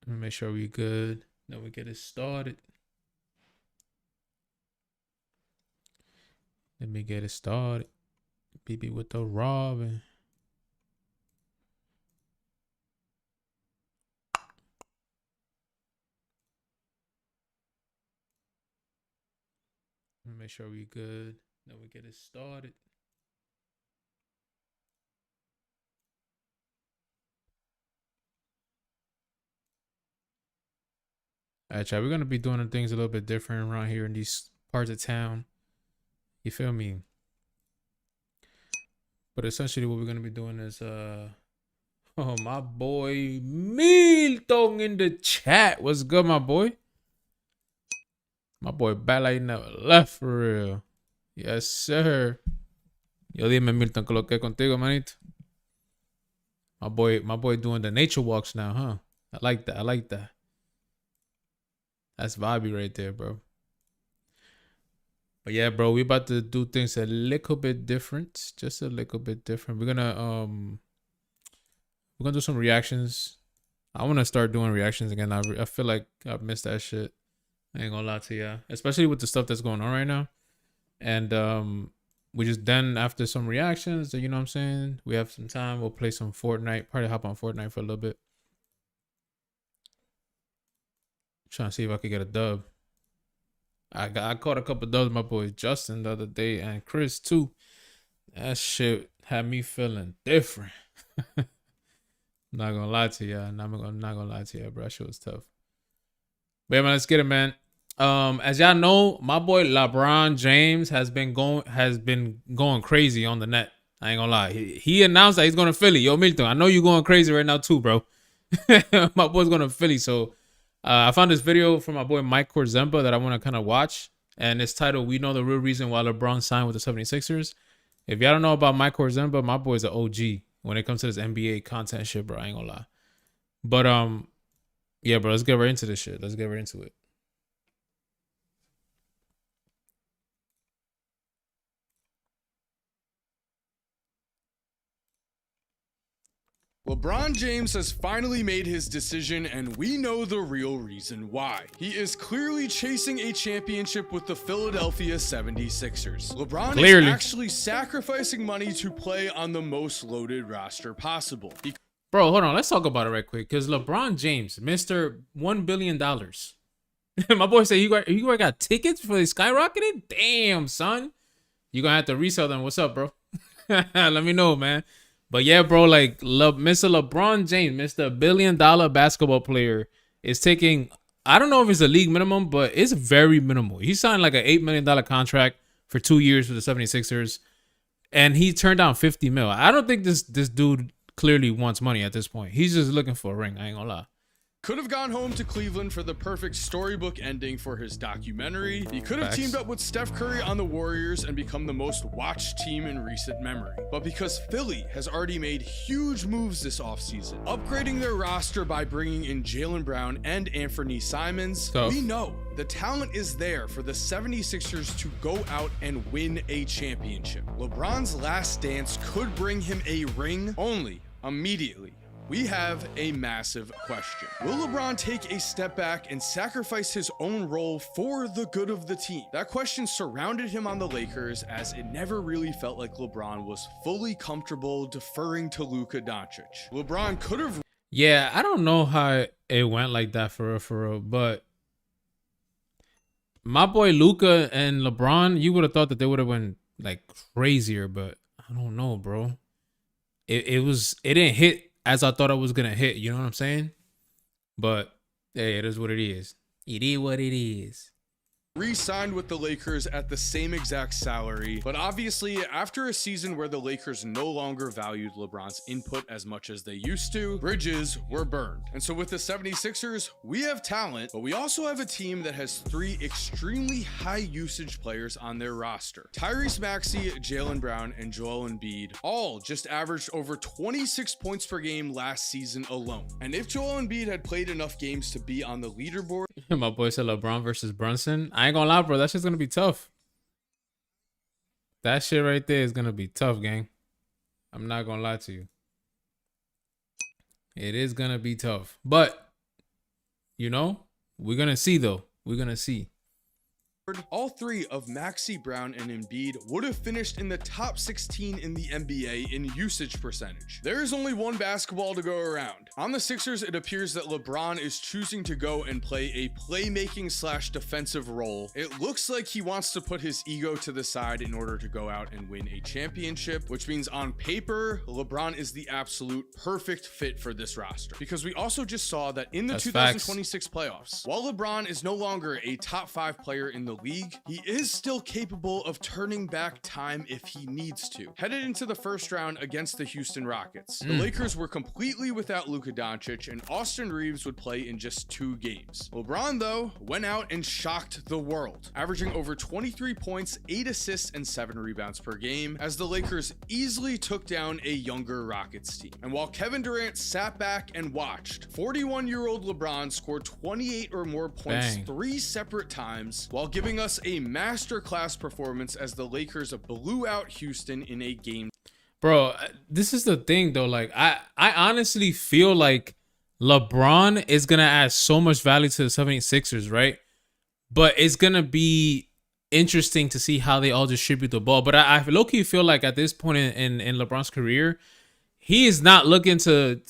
Let me make sure we good. Then we get it started. Let me get it started. BB with the Robin. Let me make sure we good. Then we get it started. All right, chat. We're gonna be doing things a little bit different around here in these parts of town. You feel me? But essentially, what we're gonna be doing is oh, my boy Milton in the chat. What's good, my boy? My boy back like never left for real. Yes, sir. Yo, dime Milton, que lo que contigo, manito. My boy doing the nature walks now, huh? I like that. I like that. That's vibey right there, bro. But yeah, bro, we about to do things a little bit different. Just a little bit different. We're gonna do some reactions. I wanna start doing reactions again. I feel like I've missed that shit. I ain't gonna lie to you. Especially with the stuff that's going on right now. And we just then after some reactions, you know what I'm saying? We have some time. We'll play some Fortnite. Probably hop on Fortnite for a little bit. Trying to see if I could get a dub. I caught a couple dubs, my boy Justin the other day and Chris too. That shit had me feeling different. Not gonna lie to you. Not gonna lie to you, bro. That shit was tough. But yeah, man, let's get it, man. As y'all know, my boy LeBron James has been going crazy on the net. I ain't gonna lie. He announced that he's going to Philly. Yo, Milton, I know you're going crazy right now too, bro. My boy's going to Philly. So I found this video from my boy Mike Korzemba that I want to kind of watch. And it's titled, "We Know the Real Reason Why LeBron Signed with the 76ers. If y'all don't know about Mike Korzemba, my boy's an OG when it comes to this NBA content shit, bro. I ain't gonna lie. But yeah, bro, let's get right into this shit. Let's get right into it. LeBron James has finally made his decision, and we know the real reason why. He is clearly chasing a championship with the Philadelphia 76ers. LeBron is actually sacrificing money to play on the most loaded roster possible. Bro, hold on. Let's talk about it right quick. Because LeBron James, Mr. $1 billion. My boy said you already got tickets for the skyrocketed? Damn, son. You're going to have to resell them. What's up, bro? Let me know, man. But yeah, bro, like Mr. LeBron James, Mr. $1 billion basketball player is taking, I don't know if it's a league minimum, but it's very minimal. He signed like an $8 million contract for 2 years with the 76ers, and he turned down 50 mil. I don't think this dude clearly wants money at this point. He's just looking for a ring. I ain't gonna lie. Could have gone home to Cleveland for the perfect storybook ending for his documentary. He could have teamed up with Steph Curry on the Warriors and become the most watched team in recent memory. But because Philly has already made huge moves this offseason, upgrading their roster by bringing in Jaylen Brown and Anthony Simons, we know the talent is there for the 76ers to go out and win a championship. LeBron's last dance could bring him a ring only immediately. We have a massive question. Will LeBron take a step back and sacrifice his own role for the good of the team? That question surrounded him on the Lakers, as it never really felt like LeBron was fully comfortable deferring to Luka Doncic. LeBron could have... Yeah, I don't know how it went like that for real, but my boy Luka and LeBron, you would have thought that they would have went like crazier, but I don't know, bro. It didn't hit as I thought it was gonna hit, you know what I'm saying? But hey, it is what it is. It is what it is. Re-signed with the Lakers at the same exact salary, but obviously after a season where the Lakers no longer valued LeBron's input as much as they used to, bridges were burned. And so with the 76ers, we have talent, but we also have a team that has 3 extremely high usage players on their roster. Tyrese Maxey, Jaylen Brown, and Joel Embiid all just averaged over 26 points per game last season alone. And if Joel Embiid had played enough games to be on the leaderboard... My boy said LeBron versus Brunson. I ain't gonna lie, bro. That shit's gonna be tough. That shit right there is gonna be tough, gang. I'm not gonna lie to you. It is gonna be tough. But You know, we're gonna see though. We're gonna see. All three of Maxey, Brown, and Embiid would have finished in the top 16 in the NBA in usage percentage. There is only one basketball to go around. On the Sixers, it appears that LeBron is choosing to go and play a playmaking / defensive role. It looks like he wants to put his ego to the side in order to go out and win a championship, which means on paper, LeBron is the absolute perfect fit for this roster. Because we also just saw that in the 2026 playoffs, while LeBron is no longer a top 5 player in the league, he is still capable of turning back time if he needs to. Headed into the first round against the Houston Rockets, the Lakers were completely without Luka Doncic, and Austin Reeves would play in just 2 games. LeBron, though, went out and shocked the world, averaging over 23 points, 8 assists, and 7 rebounds per game, as the Lakers easily took down a younger Rockets team. And while Kevin Durant sat back and watched, 41-year-old LeBron scored 28 or more points 3 separate times, while giving us a masterclass performance as the Lakers blew out Houston in a game. Bro, this is the thing though. Like, I honestly feel like LeBron is gonna add so much value to the 76ers, right? But it's gonna be interesting to see how they all distribute the ball. But I low-key feel like at this point in LeBron's career, he is not looking to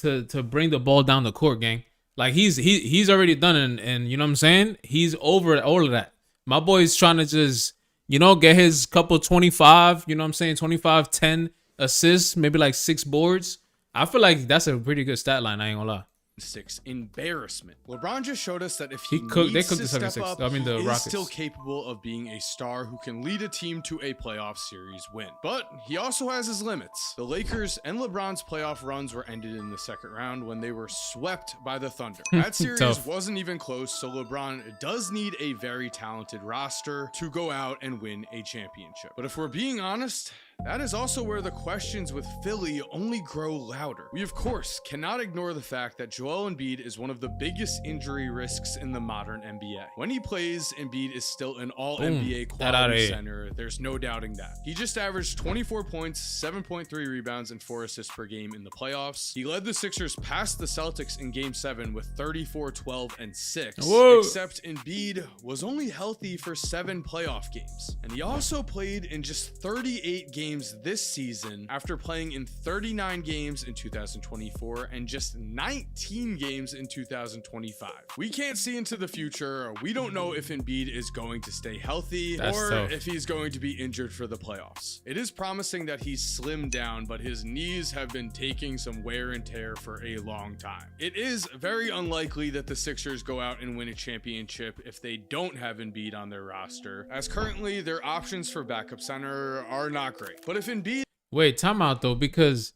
bring the ball down the court, gang. Like he's already done it, and you know what I'm saying? He's over all of that. My boy's trying to just, you know, get his couple 25, you know what I'm saying? 25, 10 assists, maybe like 6 boards. I feel like that's a pretty good stat line, I ain't gonna lie. 6 embarrassment. LeBron just showed us that if They cooked the step 76. up, I mean, the he is Rockets. still capable of being a star who can lead a team to a playoff series win. But he also has his limits. The Lakers and LeBron's playoff runs were ended in the second round when they were swept by the Thunder. That series wasn't even close, so LeBron does need a very talented roster to go out and win a championship. But if we're being honest, that is also where the questions with Philly only grow louder. We, of course, cannot ignore the fact that Joel Embiid is one of the biggest injury risks in the modern NBA. When he plays, Embiid is still an all-NBA quality center. There's no doubting that. He just averaged 24 points, 7.3 rebounds, and 4 assists per game in the playoffs. He led the Sixers past the Celtics in Game 7 with 34, 12, and 6. Whoa. Except Embiid was only healthy for 7 playoff games. And he also played in just 38 games this season after playing in 39 games in 2024 and just 19 games in 2025. We can't see into the future. We don't know if Embiid is going to stay healthy or if he's going to be injured for the playoffs. It is promising that he's slimmed down, but his knees have been taking some wear and tear for a long time. It is very unlikely that the Sixers go out and win a championship if they don't have Embiid on their roster, as currently their options for backup center are not great. But if Embiid... Wait, time out though, because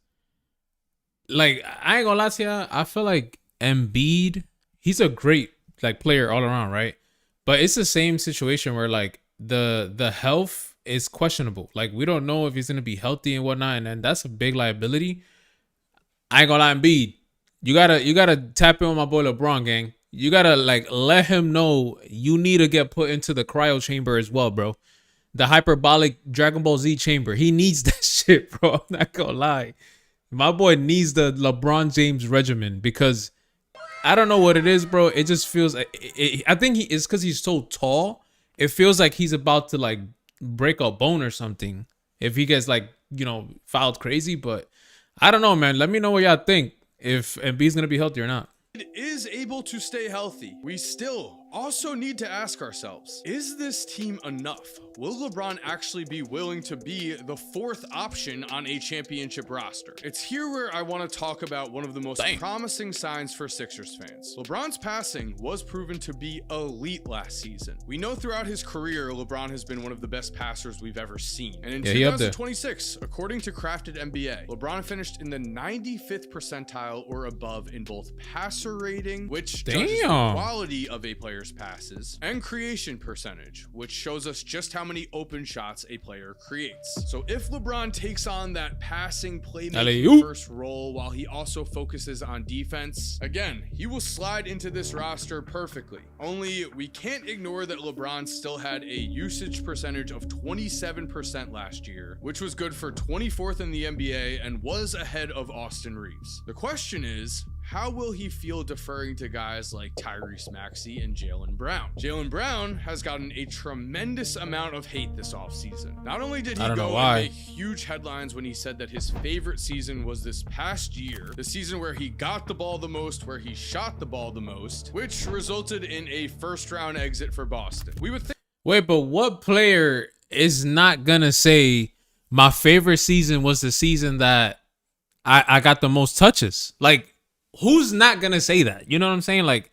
like I ain't gonna lie to you, I feel like Embiid, he's a great like player all around, right? But it's the same situation where like the health is questionable. Like we don't know if he's gonna be healthy and whatnot, and that's a big liability. I ain't gonna lie, Embiid, you gotta tap in on my boy LeBron, gang. You gotta like let him know you need to get put into the cryo chamber as well, bro. The hyperbolic Dragon Ball Z chamber. He needs that shit, bro. I'm not gonna lie. My boy needs the LeBron James regimen because I don't know what it is, bro. It just feels... I think it's because he's so tall. It feels like he's about to, like, break a bone or something if he gets, like, you know, fouled crazy. But I don't know, man. Let me know what y'all think. If Embiid's going to be healthy or not. Is able to stay healthy. We still also need to ask ourselves, is this team enough? Will LeBron actually be willing to be the 4th option on a championship roster? It's here where I want to talk about one of the most promising signs for Sixers fans. LeBron's passing was proven to be elite last season. We know throughout his career, LeBron has been one of the best passers we've ever seen. And in 2026, according to Crafted NBA, LeBron finished in the 95th percentile or above in both passer rating, which judges the quality of a player's passes, and creation percentage, which shows us just how many open shots a player creates. So if LeBron takes on that passing playmaking first role while he also focuses on defense, again, he will slide into this roster perfectly. Only we can't ignore that LeBron still had a usage percentage of 27% last year, which was good for 24th in the NBA and was ahead of Austin Reeves. The question is, how will he feel deferring to guys like Tyrese Maxey and Jaylen Brown? Jaylen Brown has gotten a tremendous amount of hate this offseason. Not only did he go and make huge headlines when he said that his favorite season was this past year, the season where he got the ball the most, where he shot the ball the most, which resulted in a first-round exit for Boston. We would think. Wait, but what player is not gonna say my favorite season was the season that I got the most touches? Like, who's not gonna say that? You know what I'm saying? Like,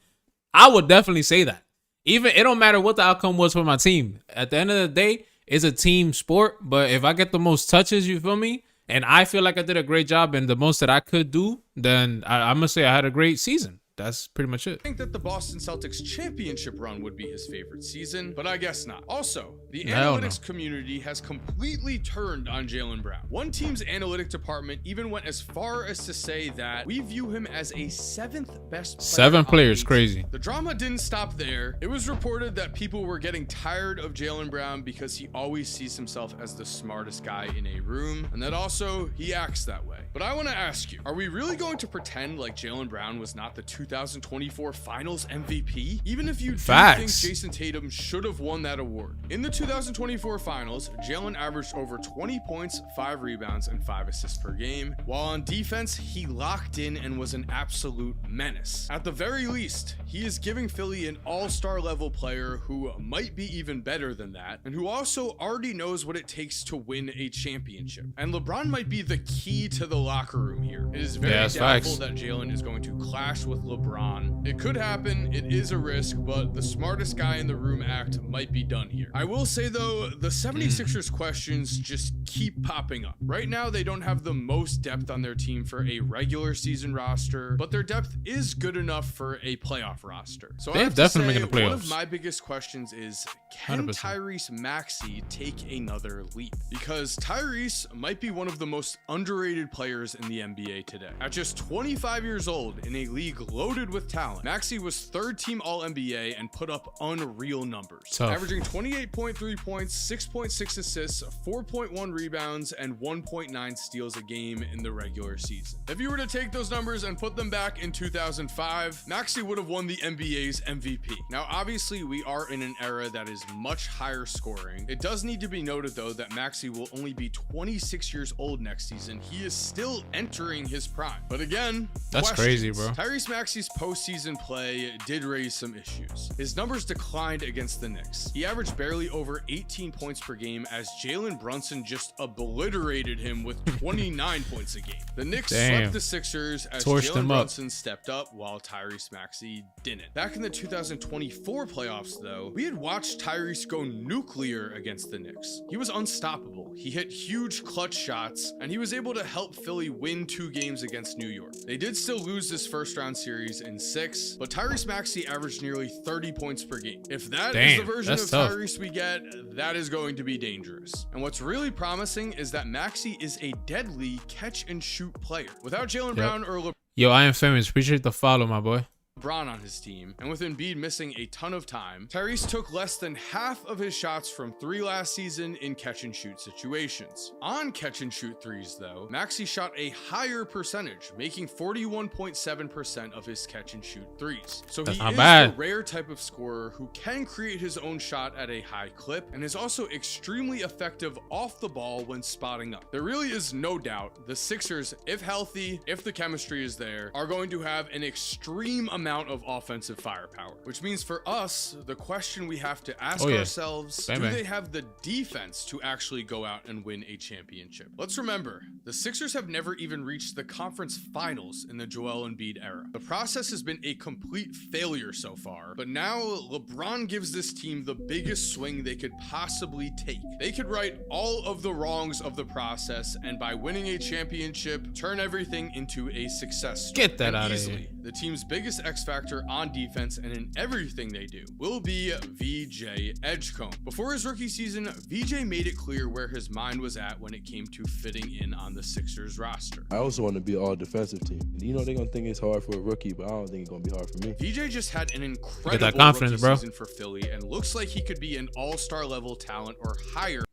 I would definitely say that. Even it don't matter what the outcome was for my team. At the end of the day, it's a team sport. But if I get the most touches, you feel me? And I feel like I did a great job and the most that I could do, then I'm gonna say I had a great season. That's pretty much it. I think that the Boston Celtics championship run would be his favorite season, but I guess not. Also, the analytics community has completely turned on Jaylen Brown. One team's analytic department even went as far as to say that we view him as a 7th best player. 7 players, crazy. The drama didn't stop there. It was reported that people were getting tired of Jaylen Brown because he always sees himself as the smartest guy in a room, and that also he acts that way. But I want to ask you, are we really going to pretend like Jaylen Brown was not the 2024 Finals MVP? Even if you do think Jason Tatum should have won that award. In the 2024 Finals, Jaylen averaged over 20 points, 5 rebounds, and 5 assists per game. While on defense, he locked in and was an absolute menace. At the very least, he is giving Philly an all-star level player who might be even better than that, and who also already knows what it takes to win a championship. And LeBron might be the key to the locker room here. It is very doubtful that Jaylen is going to clash with LeBron. It could happen, it is a risk, but the smartest guy in the room act might be done here. I will say though, the 76ers questions just keep popping up. Right now, they don't have the most depth on their team for a regular season roster, but their depth is good enough for a playoff roster. So I have definitely making the playoffs. One of my biggest questions is, can 100%. Tyrese Maxey take another leap? Because Tyrese might be one of the most underrated players in the NBA today. At just 25 years old in a league loaded with talent, Maxey was 3rd team All-NBA and put up unreal numbers. Averaging 28.3 points, 6.6 assists, 4.1 rebounds, and 1.9 steals a game in the regular season. If you were to take those numbers and put them back in 2005, Maxey would have won the NBA's MVP. Now, obviously, we are in an era that is much higher scoring. It does need to be noted, though, that Maxey will only be 26 years old next season. He is still entering his prime. But again, that's crazy, bro. Tyrese Maxey's postseason play did raise some issues. His numbers declined against the Knicks. He averaged barely over 18 points per game as Jalen Brunson just obliterated him with 29 points a game. The Knicks swept the Sixers as Jalen Brunson stepped up while Tyrese Maxey didn't. Back in the 2024 playoffs, though, we had watched Tyrese go nuclear against the Knicks. He was unstoppable. He hit huge clutch shots, and he was able to help Philly win 2 games against New York. They did still lose this first-round series in 6, but Tyrese Maxey averaged nearly 30 points per game. If that is the version of Tyrese we get, that is going to be dangerous. And what's really promising is that Maxey is a deadly catch-and-shoot player. Without Jaylen Brown or LeBron... Yo, I am famous. Appreciate the follow, my boy. LeBron on his team, and with Embiid missing a ton of time, Tyrese took less than half of his shots from 3 last season in catch-and-shoot situations. On catch-and-shoot threes, though, Maxey shot a higher percentage, making 41.7% of his catch-and-shoot threes. So he is a rare type of scorer who can create his own shot at a high clip, and is also extremely effective off the ball when spotting up. There really is no doubt the Sixers, if healthy, if the chemistry is there, are going to have an extreme amount of offensive firepower, which means for us, the question we have to ask ourselves, do they have the defense to actually go out and win a championship? Let's remember, the Sixers have never even reached the conference finals in the Joel Embiid era. The process has been a complete failure so far, but now LeBron gives this team the biggest swing they could possibly take. They could right all of the wrongs of the process, and by winning a championship, turn everything into a success story. Get that out of here. The team's biggest X factor on defense and in everything they do will be VJ Edgecombe. Before his rookie season, VJ made it clear where his mind was at when it came to fitting in on the Sixers roster. I also want to be an all-defensive team. You know they're going to think it's hard for a rookie, but I don't think it's going to be hard for me. VJ just had an incredible rookie season for Philly and looks like he could be an all-star level talent or higher.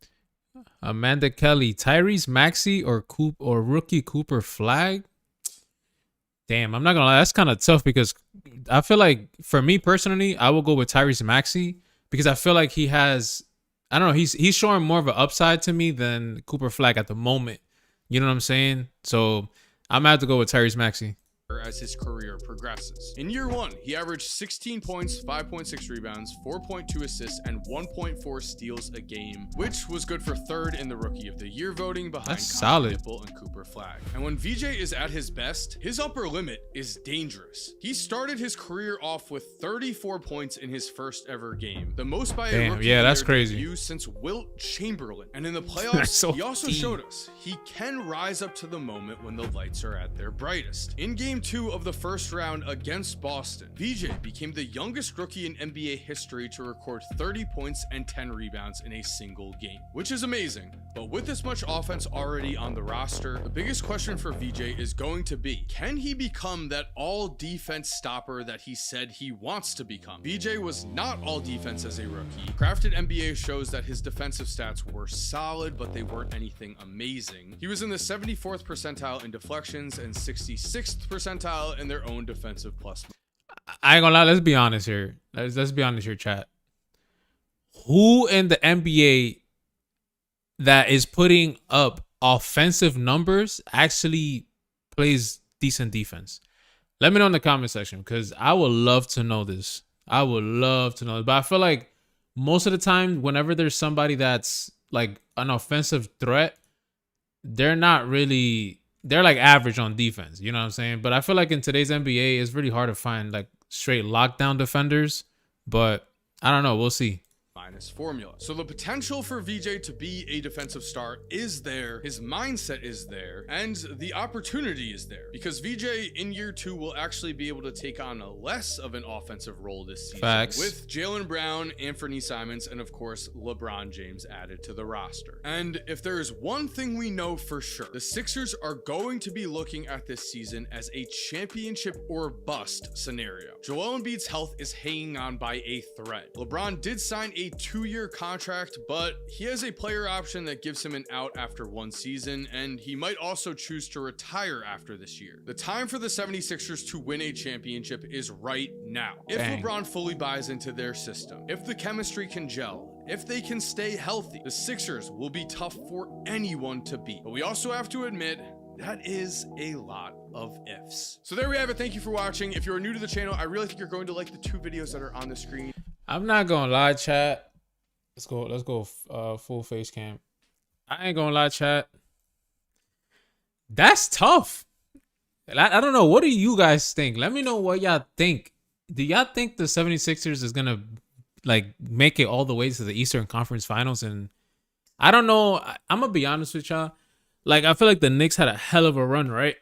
Amanda Kelly, Tyrese Maxey or rookie Cooper Flag? Damn, I'm not gonna lie, that's kind of tough because I feel like for me personally, I will go with Tyrese Maxey because I feel like he has, I don't know, he's showing more of an upside to me than Cooper Flag at the moment. You know what I'm saying? So I'm gonna have to go with Tyrese Maxey. As his career progresses. In year one, he averaged 16 points, 5.6 rebounds, 4.2 assists, and 1.4 steals a game, which was good for third in the Rookie of the Year voting behind Conley Nipple and Cooper Flag. And when VJ is at his best, his upper limit is dangerous. He started his career off with 34 points in his first ever game, the most by a Rookie that's crazy. since Wilt Chamberlain. And in the playoffs, he also showed us he can rise up to the moment when the lights are at their brightest. In game 2 of the first round against Boston, VJ became the youngest rookie in NBA history to record 30 points and 10 rebounds in a single game, which is amazing. But with this much offense already on the roster, the biggest question for VJ is going to be, can he become that all defense stopper that he said he wants to become? VJ was not all defense as a rookie. Crafted NBA shows that his defensive stats were solid, but they weren't anything amazing. He was in the 74th percentile in deflections and 66th percentile in their own defensive plus. I ain't gonna lie, let's be honest here. Let's be honest here, chat. Who in the NBA that is putting up offensive numbers actually plays decent defense? Let me know in the comment section because I would love to know this. I would love to know. But I feel like most of the time, whenever there's somebody that's like an offensive threat, they're not really, they're like average on defense. You know what I'm saying? But I feel like in today's NBA, it's really hard to find like straight lockdown defenders. But I don't know. We'll see. Minus formula. So the potential for VJ to be a defensive star is there, his mindset is there, and the opportunity is there because VJ in year 2 will actually be able to take on a less of an offensive role this season. Facts. With Jaylen Brown, Anthony Simons, and of course LeBron James added to the roster. And if there is one thing we know for sure, the Sixers are going to be looking at this season as a championship or bust scenario. Joel Embiid's health is hanging on by a thread. LeBron did sign a 2-year contract, but he has a player option that gives him an out after 1 season, and he might also choose to retire after this year. The time for the 76ers to win a championship is right now. If LeBron fully buys into their system, if the chemistry can gel, if they can stay healthy, the Sixers will be tough for anyone to beat. But we also have to admit, that is a lot of ifs. So there we have it. Thank you for watching. If you're new to the channel, I really think you're going to like the 2 videos that are on the screen. I'm not gonna lie, chat. Let's go full face cam. I ain't gonna lie, chat. That's tough. I don't know. What do you guys think? Let me know what y'all think. Do y'all think the 76ers is gonna like make it all the way to the Eastern Conference Finals? And I don't know. I'm gonna be honest with y'all. Like, I feel like the Knicks had a hell of a run, right?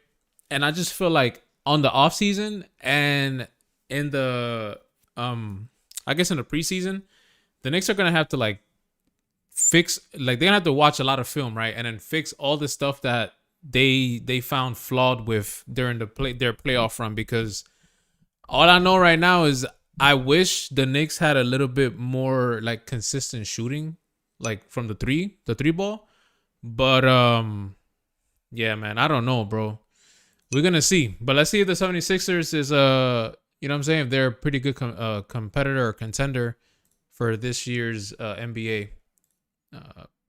And I just feel like on the offseason and in the I guess in the preseason, the Knicks are gonna have to like fix, like they're gonna have to watch a lot of film, right? And then fix all the stuff that they found flawed with during their playoff run. Because all I know right now is I wish the Knicks had a little bit more like consistent shooting, like from the three ball. But yeah, man, I don't know, bro. We're gonna see. But let's see if the 76ers is you know what I'm saying, if they're a pretty good competitor or contender for this year's NBA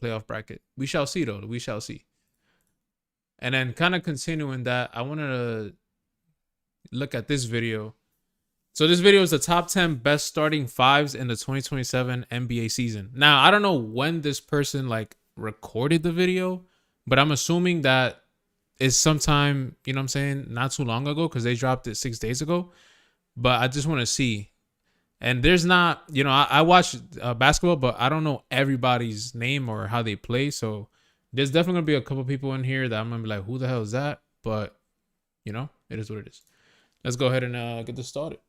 playoff bracket. We shall see, though. We shall see. And then kind of continuing that, I wanted to look at this video. So this video is the top 10 best starting fives in the 2027 NBA season. Now, I don't know when this person like recorded the video, but I'm assuming that it's sometime, you know what I'm saying, not too long ago because they dropped it 6 days ago. But I just want to see. And there's not, you know, I watch basketball, but I don't know everybody's name or how they play. So there's definitely going to be a couple people in here that I'm going to be like, who the hell is that? But, you know, it is what it is. Let's go ahead and get this started.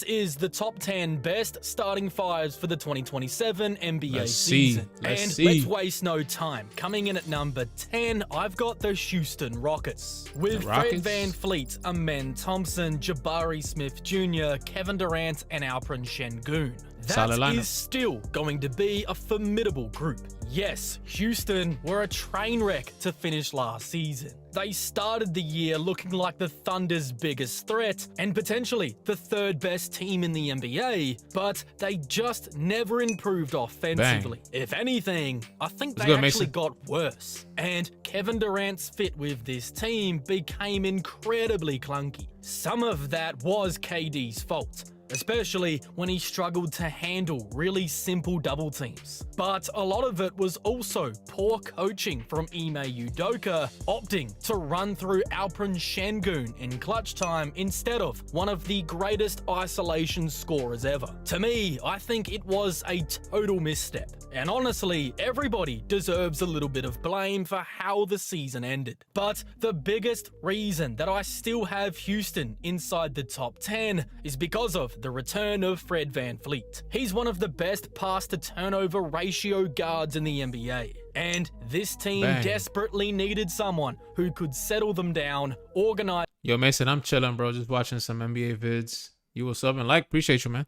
Is the top 10 best starting fives for the 2027 NBA season. Let's waste no time. Coming in at number 10, I've got the Houston Rockets. With Fred VanVleet, Amen Thompson, Jabari Smith Jr., Kevin Durant, and Alperen Şengün. Solid lineup. is still going to be a formidable group. Yes, Houston were a train wreck to finish last season. They started the year looking like the Thunder's biggest threat and potentially the third best team in the NBA, but they just never improved offensively. Bang. If anything, I think Let's they go, actually Mason. got worse. And Kevin Durant's fit with this team became incredibly clunky. Some of that was KD's fault, especially when he struggled to handle really simple double teams. But a lot of it was also poor coaching from Ime Udoka, opting to run through Alperen Şengün in clutch time instead of one of the greatest isolation scorers ever. To me, I think it was a total misstep. And honestly, everybody deserves a little bit of blame for how the season ended. But the biggest reason that I still have Houston inside the top 10 is because of the return of Fred VanVleet. He's one of the best pass-to-turnover ratio guards in the NBA. And this team Bang. desperately needed someone who could settle them down, organize Yo, Mason, I'm chilling, bro. Just watching some NBA vids. You what's up and like? Appreciate you, man.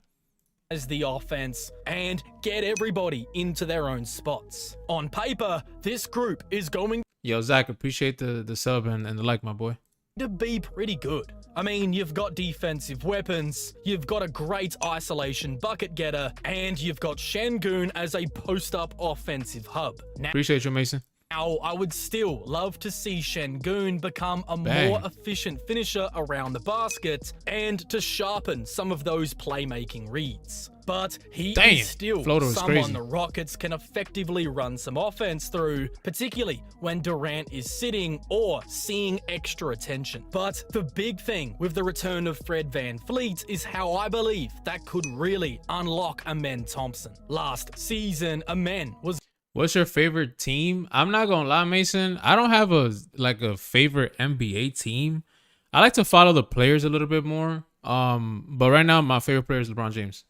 the offense, and get everybody into their own spots. On paper, this group is going Yo, Zach, appreciate the sub and the like, my boy. to be pretty good. I mean, you've got defensive weapons, you've got a great isolation bucket getter, and you've got Şengün as a post-up offensive hub. Appreciate you, Mason. Now, I would still love to see Şengün become a Bang. more efficient finisher around the basket and to sharpen some of those playmaking reads. But he Damn, is still floater was someone crazy. the Rockets can effectively run some offense through, particularly when Durant is sitting or seeing extra attention. But the big thing with the return of Fred VanVleet is how I believe that could really unlock Amen Thompson. Last season, Amen was What's your favorite team? I'm not gonna lie, Mason. I don't have a favorite NBA team. I like to follow the players a little bit more. But right now my favorite player is LeBron James.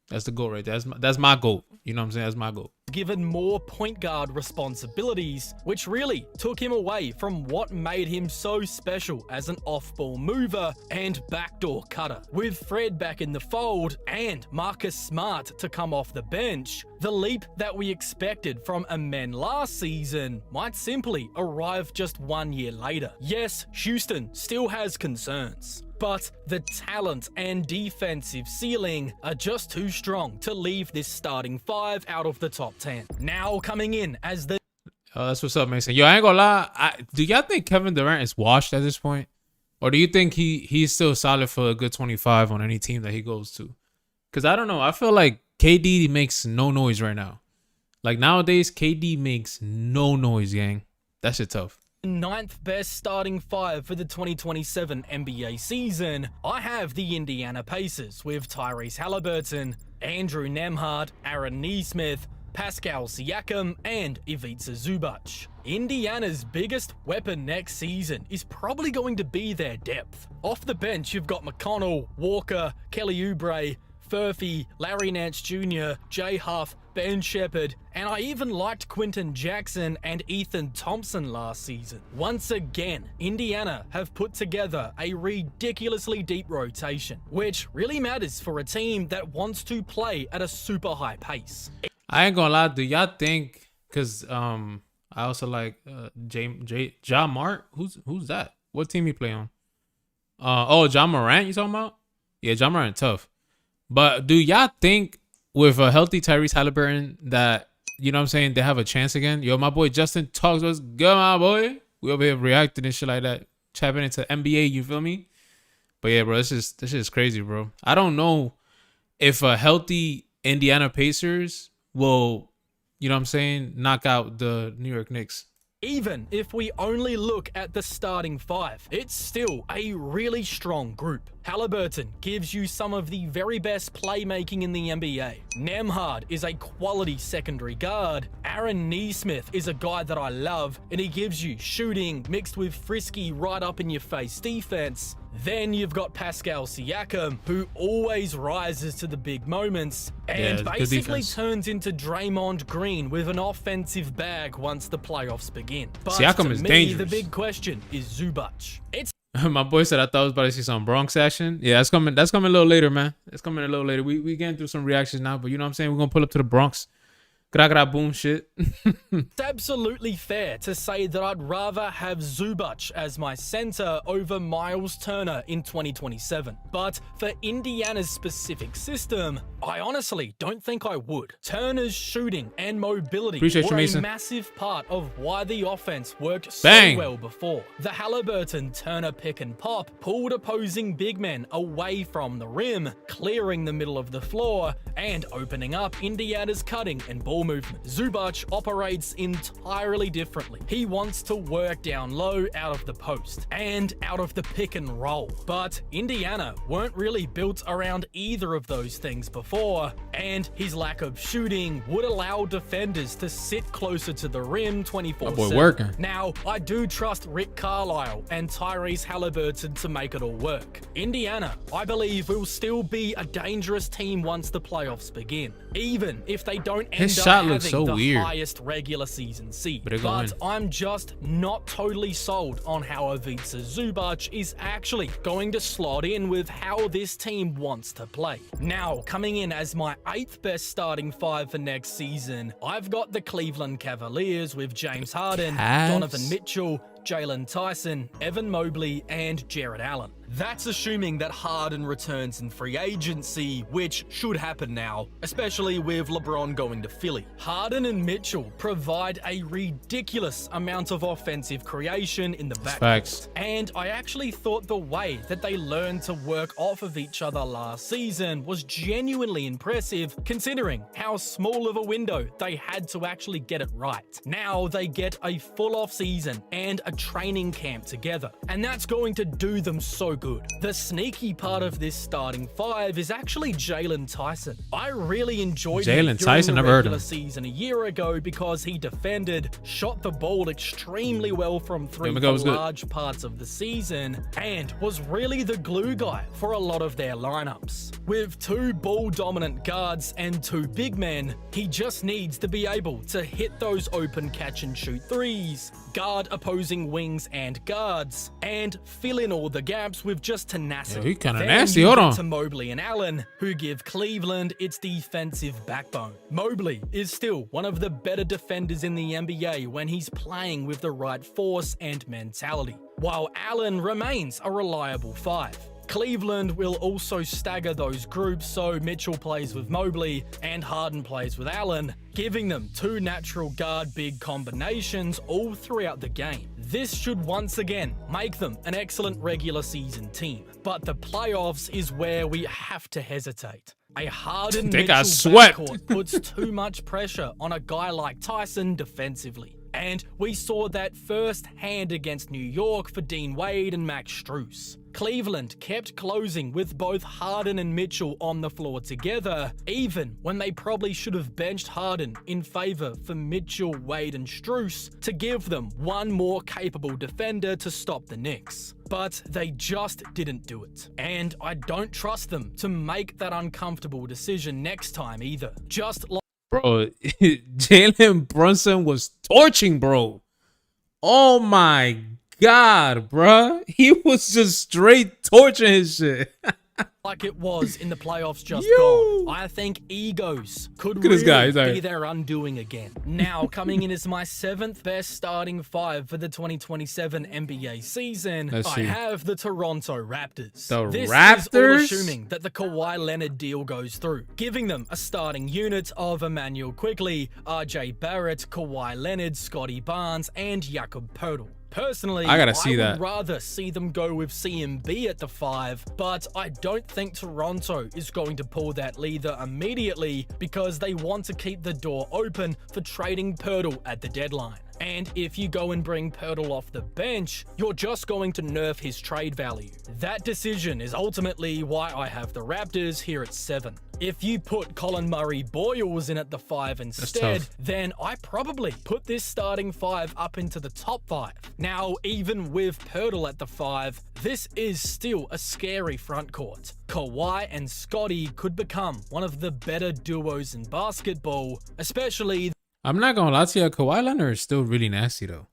That's the goal right there. That's my goal. You know what I'm saying? That's my goal. given more point guard responsibilities, which really took him away from what made him so special as an off-ball mover and backdoor cutter. With Fred back in the fold and Marcus Smart to come off the bench, the leap that we expected from Amen last season might simply arrive just 1 year later. Yes, Houston still has concerns, but the talent and defensive ceiling are just too strong to leave this starting five out of the top 10. Now coming in as the Oh, that's what's up, Mason. Yo, I ain't gonna lie. Do y'all think Kevin Durant is washed at this point? Or do you think he's still solid for a good 25 on any team that he goes to? Because I don't know. I feel like KD makes no noise right now. Like nowadays, KD makes no noise, gang. That shit tough. 9th best starting five for the 2027 NBA season, I have the Indiana Pacers with Tyrese Halliburton, Andrew Nembhard, Aaron Nesmith, Pascal Siakam, and Ivica Zubac. Indiana's biggest weapon next season is probably going to be their depth. Off the bench, you've got McConnell, Walker, Kelly Oubre, Furphy, Larry Nance Jr., Jay Huff, Ben Shepherd, and I even liked Quentin Jackson and Ethan Thompson last season. Once again, Indiana have put together a ridiculously deep rotation, which really matters for a team that wants to play at a super high pace. I ain't gonna lie. Do y'all think? Cause I also like Ja Mart. Who's that? What team he play on? John Morant. You talking about? Yeah, John Morant tough. But do y'all think with a healthy Tyrese Halliburton that, you know what I'm saying, they have a chance again? Yo, my boy Justin Talks was good, my boy. We over here reacting and shit like that, tapping into NBA. You feel me? But yeah, bro, this is crazy, bro. I don't know if a healthy Indiana Pacers will, you know what I'm saying, knock out the New York Knicks. Even if we only look at the starting five, it's still a really strong group. Halliburton gives you some of the very best playmaking in the NBA. Nembhard is a quality secondary guard. Aaron Nesmith is a guy that I love, and he gives you shooting mixed with frisky right up in your face defense. Then you've got Pascal Siakam, who always rises to the big moments and good basically defense. turns into Draymond Green with an offensive bag once the playoffs begin. But Siakam to is me, dangerous. the big question is Zubac. It's My boy said I thought I was about to see some Bronx action. Yeah, that's coming. That's coming a little later, man. It's coming a little later. We getting through some reactions now, but you know what I'm saying? We're gonna pull up to the Bronx. Gra boom shit. It's absolutely fair to say that I'd rather have Zubac as my center over Miles Turner in 2027. But for Indiana's specific system, I honestly don't think I would. Turner's shooting and mobility were a massive part of why the offense worked so well before. The Halliburton-Turner pick and pop pulled opposing big men away from the rim, clearing the middle of the floor, and opening up Indiana's cutting and ball movement. Zubac operates entirely differently. He wants to work down low out of the post and out of the pick and roll. But Indiana weren't really built around either of those things before, and his lack of shooting would allow defenders to sit closer to the rim 24/7. Now, I do trust Rick Carlisle and Tyrese Halliburton to make it all work. Indiana, I believe, will still be a dangerous team once the playoffs begin, even if they don't end up having the highest regular season seed. But I'm just not totally sold on how Ivica Zubac is actually going to slot in with how this team wants to play. Now, coming in as my 8th best starting 5 for next season, I've got the Cleveland Cavaliers with James Harden, Donovan Mitchell, Jalen Tyson, Evan Mobley, and Jared Allen. That's assuming that Harden returns in free agency, which should happen now, especially with LeBron going to Philly. Harden and Mitchell provide a ridiculous amount of offensive creation in the backcourt. And I actually thought the way that they learned to work off of each other last season was genuinely impressive, considering how small of a window they had to actually get it right. Now they get a full off season and a training camp together, and that's going to do them so good. The sneaky part of this starting 5 is actually Jalen Tyson. I really enjoyed him during the regular season a year ago because he defended, shot the ball extremely well from 3 for large parts of the season, and was really the glue guy for a lot of their lineups. With 2 ball-dominant guards and 2 big men, he just needs to be able to hit those open catch-and-shoot threes, guard opposing wings and guards, and fill in all the gaps with just tenacity. He kind of nasty. Hold on. To Mobley and Allen, who give Cleveland its defensive backbone. Mobley is still one of the better defenders in the NBA when he's playing with the right force and mentality, while Allen remains a reliable 5. Cleveland will also stagger those groups, so Mitchell plays with Mobley and Harden plays with Allen, giving them 2 natural guard big combinations all throughout the game. This should once again make them an excellent regular season team, but the playoffs is where we have to hesitate. A Harden Mitchell backcourt puts too much pressure on a guy like Tyson defensively. And we saw that firsthand against New York for Dean Wade and Max Strus. Cleveland kept closing with both Harden and Mitchell on the floor together, even when they probably should have benched Harden in favor for Mitchell, Wade, and Strus to give them one more capable defender to stop the Knicks. But they just didn't do it. And I don't trust them to make that uncomfortable decision next time either. Just like bro, Jalen Brunson was torching, bro. Oh my God, bro. He was just straight torching his shit. like it was in the playoffs just gone. I think egos could really be their undoing again. Now, coming in as my 7th best starting 5 for the 2027 NBA season, I have the Toronto Raptors. This is all assuming that the Kawhi Leonard deal goes through, giving them a starting unit of Emmanuel Quigley, RJ Barrett, Kawhi Leonard, Scotty Barnes, and Jakob Poeltl. Personally, I would rather see them go with CMB at the 5, but I don't think Toronto is going to pull that lever immediately because they want to keep the door open for trading Poeltl at the deadline. And if you go and bring Poeltl off the bench, you're just going to nerf his trade value. That decision is ultimately why I have the Raptors here at 7. If you put Colin Murray-Boyles in at the 5 instead, then I probably put this starting 5 up into the top 5. Now, even with Poeltl at the 5, this is still a scary frontcourt. Kawhi and Scotty could become one of the better duos in basketball, especially... I'm not gonna lie to you, Kawhi Leonard is still really nasty though.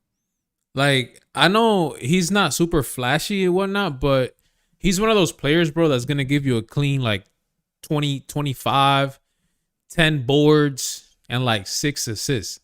Like, I know he's not super flashy and whatnot, but he's one of those players, bro, that's going to give you a clean, like, 20, 25, 10 boards, and, like, 6 assists.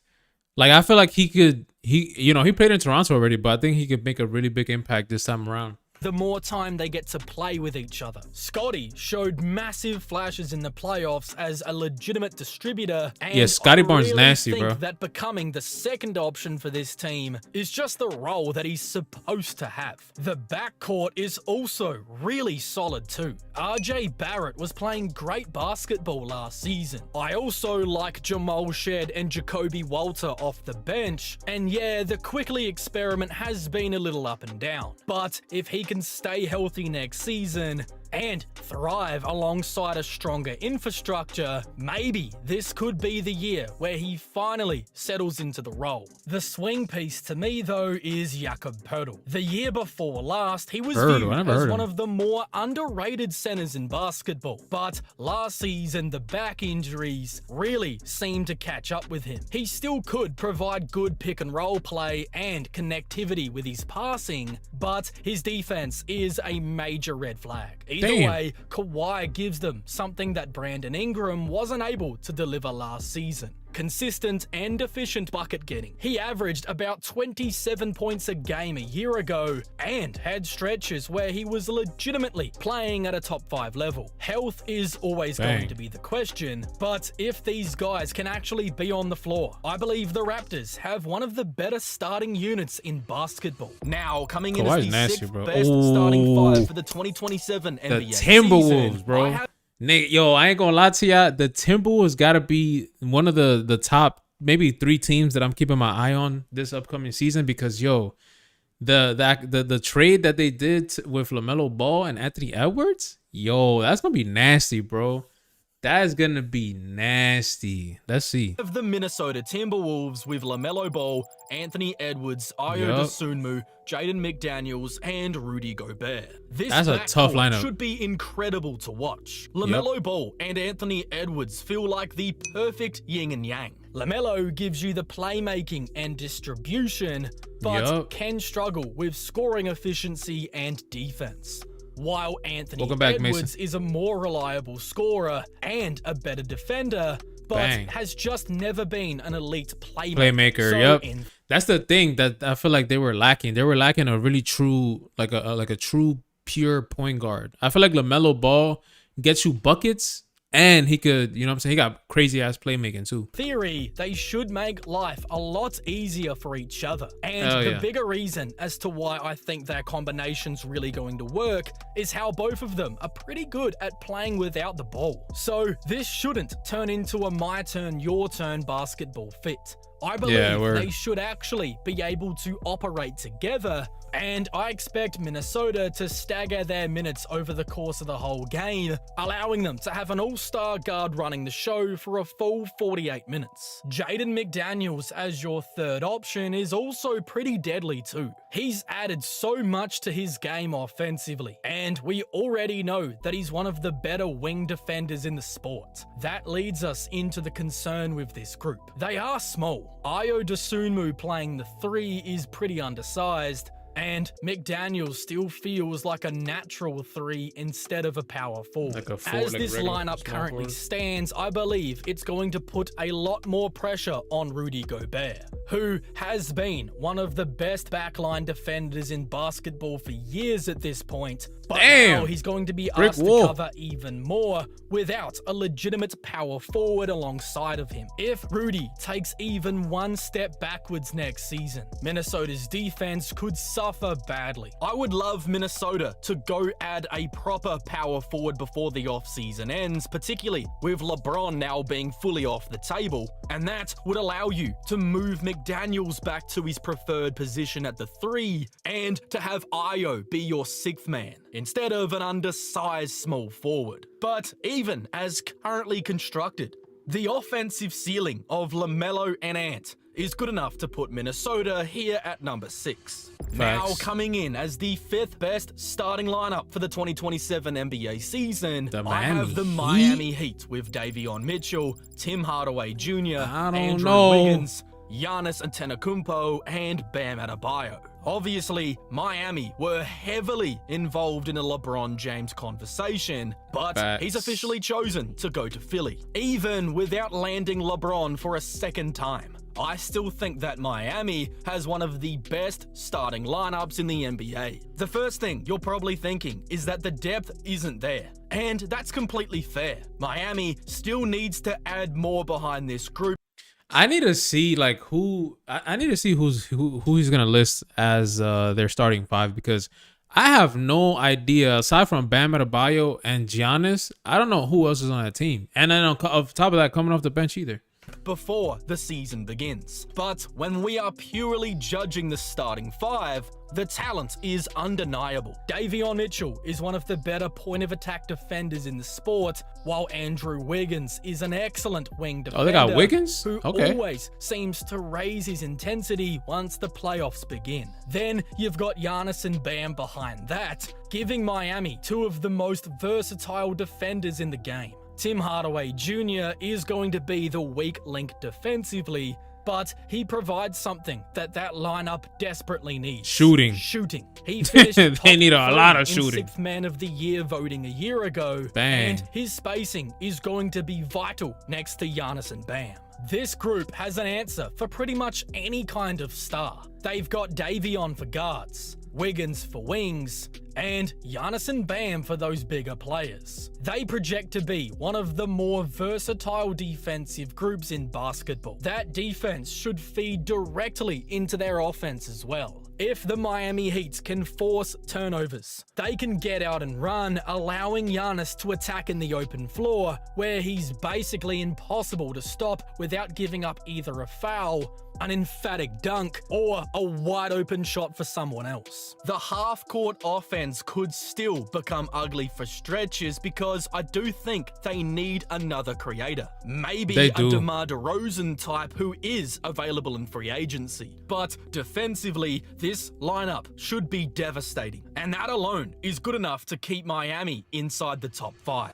Like, I feel like he played in Toronto already, but I think he could make a really big impact this time around. The more time they get to play with each other. Scotty showed massive flashes in the playoffs as a legitimate distributor, and yeah, Scotty Barnes really nasty, think bro. that becoming the second option for this team is just the role that he's supposed to have. The backcourt is also really solid too. RJ Barrett was playing great basketball last season. I also like Jamal Shed and Jacoby Walter off the bench, and yeah, the Quickly experiment has been a little up and down, but if he can stay healthy next season and thrive alongside a stronger infrastructure, maybe this could be the year where he finally settles into the role. The swing piece to me, though, is Jakob Poeltl. The year before last, he was viewed as one of the more underrated centers in basketball, but last season, the back injuries really seemed to catch up with him. He still could provide good pick and roll play and connectivity with his passing, but his defense is a major red flag. Either way, Kawhi gives them something that Brandon Ingram wasn't able to deliver last season. Consistent and efficient bucket getting. He averaged about 27 points a game a year ago and had stretches where he was legitimately playing at a top 5 level. Health is always going to be the question, but if these guys can actually be on the floor, I believe the Raptors have one of the better starting units in basketball. Now, coming in as the nasty, 6th bro. best starting 5 for the 2027 NBA The Timberwolves, season, bro. Yo, I ain't gonna lie to y'all. The Timberwolves gotta be one of the top maybe 3 teams that I'm keeping my eye on this upcoming season because yo, the trade that they did with LaMelo Ball and Anthony Edwards, yo, that's gonna be nasty, bro. That is gonna be nasty. Let's see. Of the Minnesota Timberwolves with LaMelo Ball, Anthony Edwards, Ayo Dosunmu, Jaden McDaniels, and Rudy Gobert. That's a tough lineup. Should be incredible to watch. LaMelo Ball and Anthony Edwards feel like the perfect yin and yang. LaMelo gives you the playmaking and distribution, but can struggle with scoring efficiency and defense. While Anthony Edwards is a more reliable scorer and a better defender, but has just never been an elite playmaker. That's the thing that I feel like they were lacking. They were lacking a really true, like a true pure point guard. I feel like LaMelo Ball gets you buckets. And he could, you know what I'm saying? He got crazy ass playmaking too. Theory, they should make life a lot easier for each other. And the bigger reason as to why I think their combination's really going to work is how both of them are pretty good at playing without the ball. So this shouldn't turn into a my turn, your turn basketball fit. I believe they should actually be able to operate together, and I expect Minnesota to stagger their minutes over the course of the whole game, allowing them to have an all-star guard running the show for a full 48 minutes. Jaden McDaniels as your third option is also pretty deadly too. He's added so much to his game offensively, and we already know that he's one of the better wing defenders in the sport. That leads us into the concern with this group. They are small. Ayo Dosunmu playing the 3 is pretty undersized, and McDaniels still feels like a natural 3 instead of a power forward. As this lineup currently stands, I believe it's going to put a lot more pressure on Rudy Gobert, who has been one of the best backline defenders in basketball for years at this point, but now he's going to be asked to cover even more without a legitimate power forward alongside of him. If Rudy takes even one step backwards next season, Minnesota's defense could suffer badly. I would love Minnesota to go add a proper power forward before the offseason ends, particularly with LeBron now being fully off the table, and that would allow you to move McDaniels back to his preferred position at the 3 and to have Ayo be your 6th man instead of an undersized small forward. But even as currently constructed, the offensive ceiling of LaMelo and Ant is good enough to put Minnesota here at number 6. Now coming in as the 5th best starting lineup for the 2027 NBA season, I have the Miami Heat with Davion Mitchell, Tim Hardaway Jr., Andrew Wiggins, Giannis Antetokounmpo, and Bam Adebayo. Obviously, Miami were heavily involved in a LeBron James conversation, but he's officially chosen to go to Philly, even without landing LeBron for a second time. I still think that Miami has one of the best starting lineups in the NBA. The first thing you're probably thinking is that the depth isn't there, and that's completely fair. Miami still needs to add more behind this group. I need to see like who I need to see who he's gonna list as their starting five, because I have no idea aside from Bam Adebayo and Giannis. I don't know who else is on that team, and then on top of that, coming off the bench either. Before the season begins. But when we are purely judging the starting five, the talent is undeniable. Davion Mitchell is one of the better point of attack defenders in the sport, while Andrew Wiggins is an excellent wing defender. Oh, they got Wiggins? Who always seems to raise his intensity once the playoffs begin. Then you've got Giannis and Bam behind that, giving Miami two of the most versatile defenders in the game. Tim Hardaway Jr. is going to be the weak link defensively, but he provides something that lineup desperately needs. Shooting. He finished they need a lot of shooting. Sixth Man of the Year voting a year ago, and his spacing is going to be vital next to Giannis and Bam. This group has an answer for pretty much any kind of star. They've got Davion for guards, Wiggins for wings, and Giannis and Bam for those bigger players. They project to be one of the more versatile defensive groups in basketball. That defense should feed directly into their offense as well. If the Miami Heat can force turnovers, they can get out and run, allowing Giannis to attack in the open floor, where he's basically impossible to stop without giving up either a foul, an emphatic dunk, or a wide open shot for someone else. The half-court offense could still become ugly for stretches because I do think they need another creator. Maybe a DeMar DeRozan type who is available in free agency. But defensively, this lineup should be devastating. And that alone is good enough to keep Miami inside the top 5.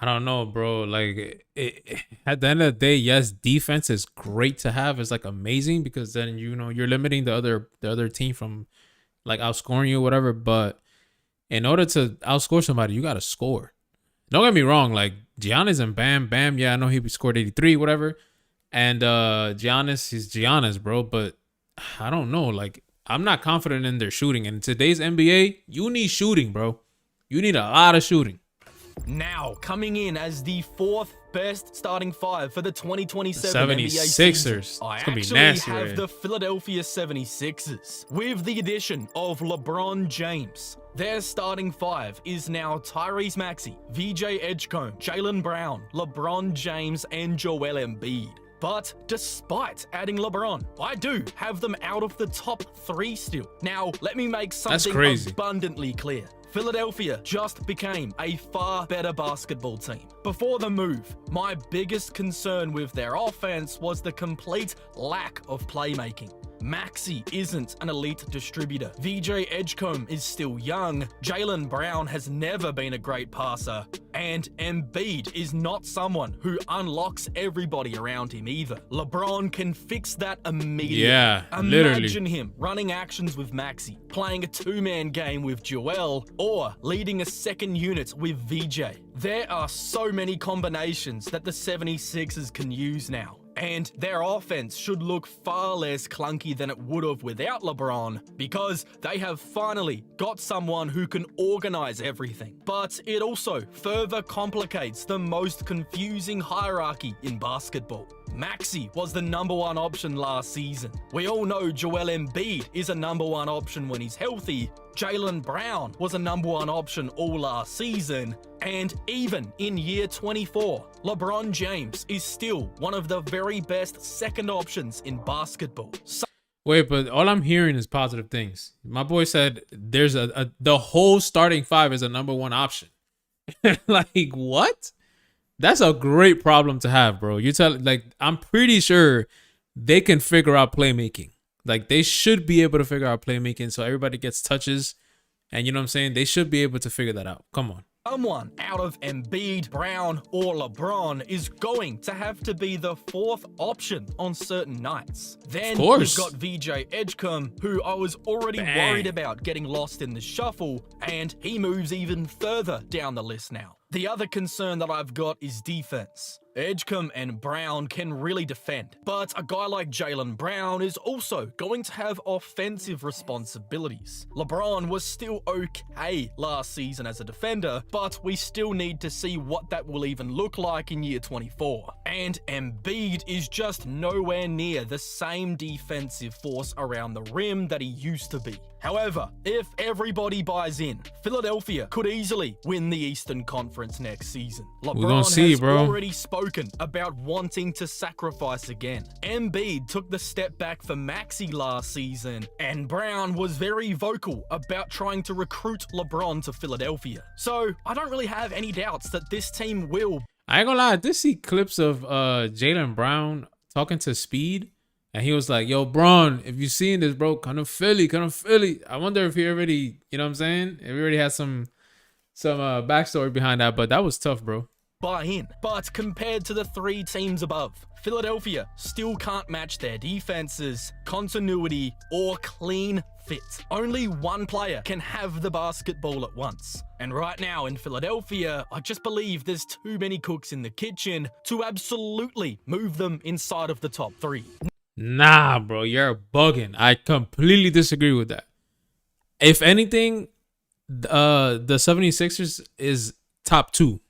I don't know, bro. Like, at the end of the day, yes, defense is great to have. It's like amazing because then you're limiting the other team from like outscoring you or whatever. But in order to outscore somebody, you gotta score. Don't get me wrong. Like Giannis and Bam, yeah, I know he scored 83, whatever. And Giannis is Giannis, bro. But I don't know. Like, I'm not confident in their shooting. And in today's NBA, you need shooting, bro. You need a lot of shooting. Now, coming in as the 4th best starting 5 for the 2027 NBA 76ers. season, I It's gonna be actually nasty, have right? the Philadelphia 76ers. With the addition of LeBron James, their starting 5 is now Tyrese Maxey, VJ Edgecombe, Jaylen Brown, LeBron James, and Joel Embiid. But despite adding LeBron, I do have them out of the top 3 still. Now, let me make something abundantly clear. Philadelphia just became a far better basketball team. Before the move, my biggest concern with their offense was the complete lack of playmaking. Maxey isn't an elite distributor. VJ Edgecombe is still young. Jaylen Brown has never been a great passer. And Embiid is not someone who unlocks everybody around him either. LeBron can fix that immediately. Yeah, Imagine him running actions with Maxey, playing a 2-man game with Joel, or leading a second unit with VJ. There are so many combinations that the 76ers can use now. And their offense should look far less clunky than it would have without LeBron, because they have finally got someone who can organize everything. But it also further complicates the most confusing hierarchy in basketball. Maxey was the number 1 option last season. We all know Joel Embiid is a number 1 option when he's healthy. Jaylen Brown was a number 1 option all last season. And even in year 24, LeBron James is still one of the very best second options in basketball. Wait, but all I'm hearing is positive things. My boy said there's the whole starting 5 is a number 1 option. Like, what? That's a great problem to have, bro. I'm pretty sure they can figure out playmaking. Like, they should be able to figure out playmaking so everybody gets touches. And you know what I'm saying? They should be able to figure that out. Come on. Someone out of Embiid, Brown, or LeBron is going to have to be the fourth option on certain nights. Then you've got VJ Edgecombe, who I was already worried about getting lost in the shuffle, and he moves even further down the list now. The other concern that I've got is defense. Edgecombe and Brown can really defend, but a guy like Jaylen Brown is also going to have offensive responsibilities. LeBron was still okay last season as a defender, but we still need to see what that will even look like in year 24. And Embiid is just nowhere near the same defensive force around the rim that he used to be. However, if everybody buys in, Philadelphia could easily win the Eastern Conference next season. LeBron has already spoken about wanting to sacrifice again. Embiid took the step back for Maxey last season, and Brown was very vocal about trying to recruit LeBron to Philadelphia. So I don't really have any doubts that this team will. I ain't gonna lie, I did see clips of Jaylen Brown talking to Speed. And he was like, yo, Braun, if you seen this, bro, come to Philly. I wonder if he already, you know what I'm saying? If he already has some backstory behind that. But that was tough, bro. Buy in. But compared to the three teams above, Philadelphia still can't match their defenses, continuity, or clean fit. Only one player can have the basketball at once. And right now in Philadelphia, I just believe there's too many cooks in the kitchen to absolutely move them inside of the top three. Nah, bro, you're bugging. I completely disagree with that. If anything, the 76ers is top 2.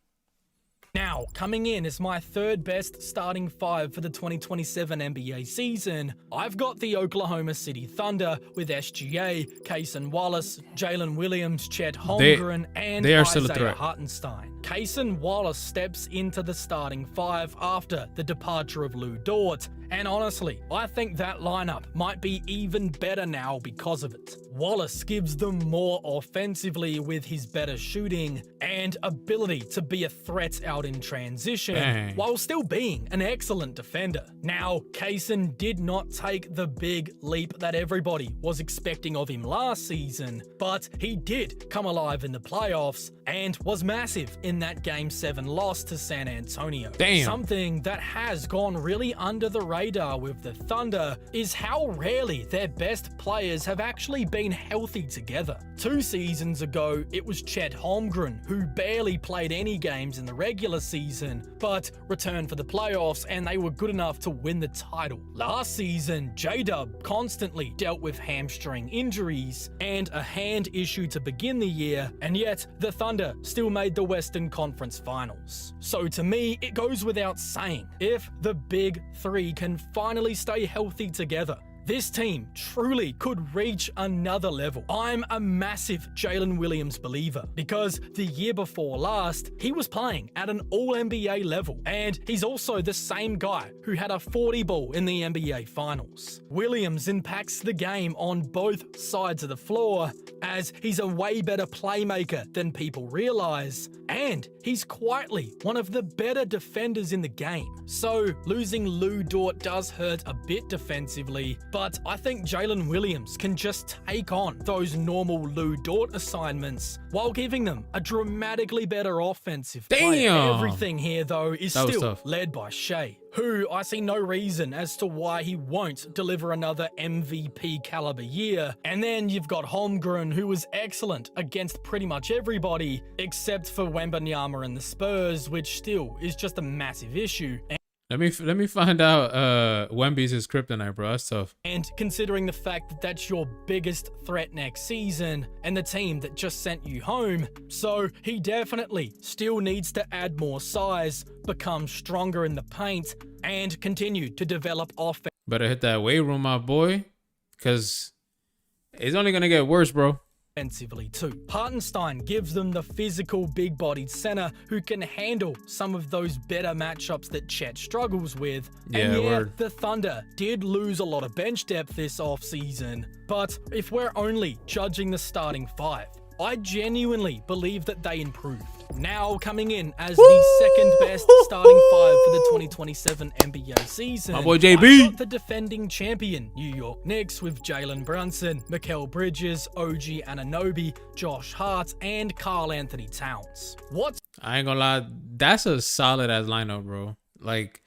Now, coming in as my third best starting five for the 2027 NBA season, I've got the Oklahoma City Thunder with SGA, Cason Wallace, Jalen Williams, Chet Holmgren, and Isaiah Hartenstein. Cason Wallace steps into the starting five after the departure of Lou Dort, and honestly, I think that lineup might be even better now because of it. Wallace gives them more offensively with his better shooting and ability to be a threat out in transition while still being an excellent defender. Now, Cason did not take the big leap that everybody was expecting of him last season, but he did come alive in the playoffs and was massive in that Game 7 loss to San Antonio. Something that has gone really under the radar with the Thunder is how rarely their best players have actually been healthy together. 2 seasons ago, it was Chet Holmgren, who barely played any games in the regular season, but returned for the playoffs and they were good enough to win the title. Last season, J-Dub constantly dealt with hamstring injuries and a hand issue to begin the year, and yet the Thunder still made the Western Conference Finals. So to me, it goes without saying, if the big three can finally stay healthy together, this team truly could reach another level. I'm a massive Jalen Williams believer because the year before last, he was playing at an all-NBA level, and he's also the same guy who had a 40 ball in the NBA Finals. Williams impacts the game on both sides of the floor as he's a way better playmaker than people realize, and he's quietly one of the better defenders in the game. So losing Lou Dort does hurt a bit defensively, but I think Jalen Williams can just take on those normal Lou Dort assignments while giving them a dramatically better offensive play. Everything here, though, is still led by Shea, who I see no reason as to why he won't deliver another MVP caliber year. And then you've got Holmgren, who was excellent against pretty much everybody except for Wembanyama and the Spurs, which still is just a massive issue. Let me find out Wemby's his kryptonite, bro. That's tough. And considering the fact that that's your biggest threat next season and the team that just sent you home, so he definitely still needs to add more size, become stronger in the paint, and continue to develop offense. Better hit that weight room, my boy, because it's only gonna get worse, bro. Offensively too. Hartenstein gives them the physical, big-bodied center who can handle some of those better matchups that Chet struggles with. And yeah, the Thunder did lose a lot of bench depth this offseason, but if we're only judging the starting five, I genuinely believe that they improved. Now coming in as the second best starting five for the 2027 NBA season, my boy JB. I've got the defending champion New York Knicks with Jalen Brunson, Mikal Bridges, OG Anunoby, Josh Hart, and Karl Anthony Towns. I ain't gonna lie, that's a solid ass lineup, bro. Like,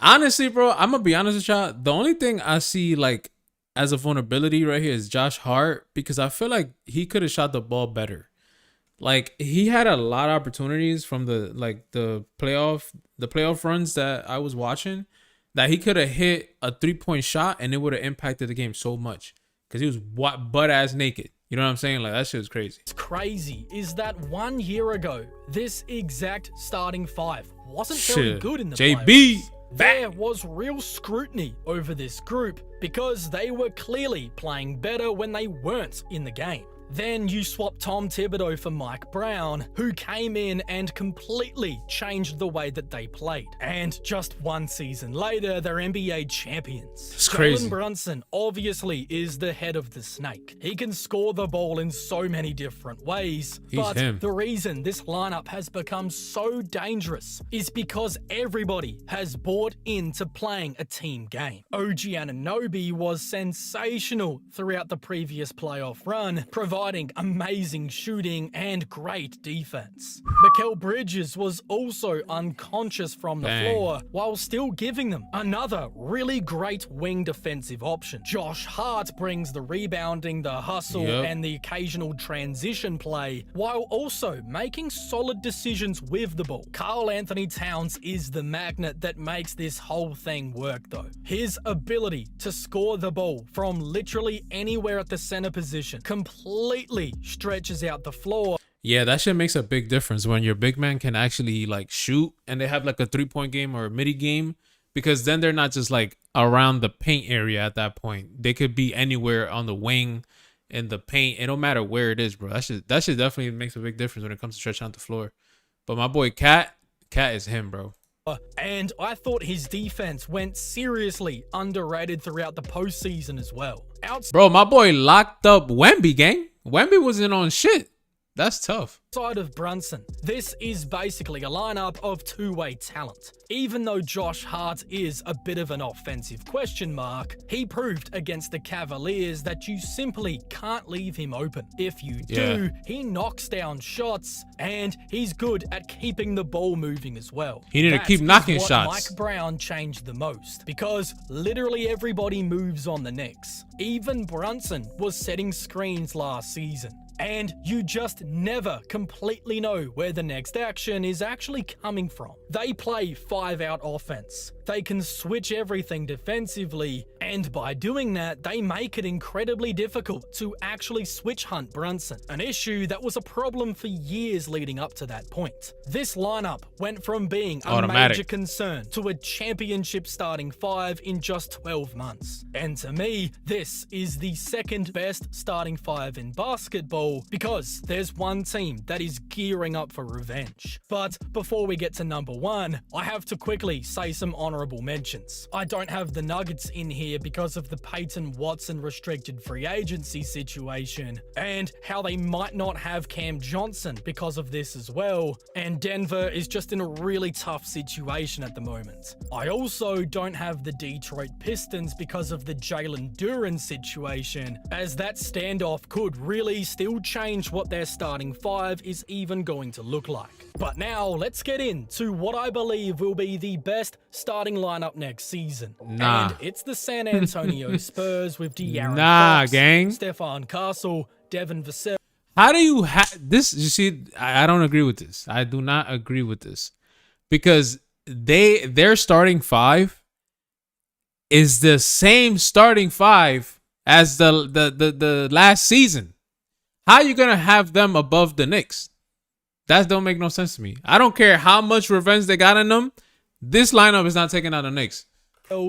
honestly, bro, I'm gonna be honest with y'all. The only thing I see like as a vulnerability right here is Josh Hart, because I feel like he could have shot the ball better. Like, he had a lot of opportunities from the playoff runs that I was watching, that he could have hit a 3-point shot and it would have impacted the game so much, because he was butt ass naked. You know what I'm saying? Like, that shit was crazy. What's crazy is that 1 year ago, this exact starting five wasn't very good in the JB. playoffs. There was real scrutiny over this group because they were clearly playing better when they weren't in the game. Then you swap Tom Thibodeau for Mike Brown, who came in and completely changed the way that they played. And just 1 season later, they're NBA champions. It's crazy. Jalen Brunson obviously is the head of the snake. He can score the ball in so many different ways. But the reason this lineup has become so dangerous is because everybody has bought into playing a team game. OG Anunoby was sensational throughout the previous playoff run, providing amazing shooting and great defense. Mikal Bridges was also unconscious from the floor while still giving them another really great wing defensive option. Josh Hart brings the rebounding, the hustle, and the occasional transition play while also making solid decisions with the ball. Karl Anthony Towns is the magnet that makes this whole thing work though. His ability to score the ball from literally anywhere at the center position completely stretches out the floor. Yeah, that shit makes a big difference when your big man can actually like shoot and they have like a 3-point game or a midi game, because then they're not just like around the paint area at that point. They could be anywhere on the wing, in the paint. It don't matter where it is, bro. That shit definitely makes a big difference when it comes to stretching out the floor. But my boy Cat is him, bro. And I thought his defense went seriously underrated throughout the postseason as well. Bro, my boy locked up Wemby, gang. Wemby wasn't on shit. That's tough. Outside of Brunson, this is basically a lineup of two-way talent. Even though Josh Hart is a bit of an offensive question mark, he proved against the Cavaliers that you simply can't leave him open. If you do, he knocks down shots, and he's good at keeping the ball moving as well. He need to keep knocking shots. Mike Brown changed the most, because literally everybody moves on the Knicks. Even Brunson was setting screens last season. And you just never completely know where the next action is actually coming from. They play 5-out offense. They can switch everything defensively, and by doing that, they make it incredibly difficult to actually switch hunt Brunson, an issue that was a problem for years leading up to that point. This lineup went from being a major concern to a championship starting five in just 12 months. And to me, this is the second best starting five in basketball, because there's one team that is gearing up for revenge. But before we get to number one, I have to quickly say some honorable mentions. I don't have the Nuggets in here because of the Peyton Watson restricted free agency situation, and how they might not have Cam Johnson because of this as well, and Denver is just in a really tough situation at the moment. I also don't have the Detroit Pistons because of the Jalen Duren situation, as that standoff could really still change what their starting five is even going to look like. But now let's get into what I believe will be the best starting lineup next season. And it's the San Antonio Spurs with De'Aaron Fox, gang. Stephon Castle, Devin Vassell. How do you have this? You see, I don't agree with this. I do not agree with this, because their starting five is the same starting five as the last season. How are you gonna have them above the Knicks? That don't make no sense to me. I don't care how much revenge they got on them. This lineup is not taking out the Knicks.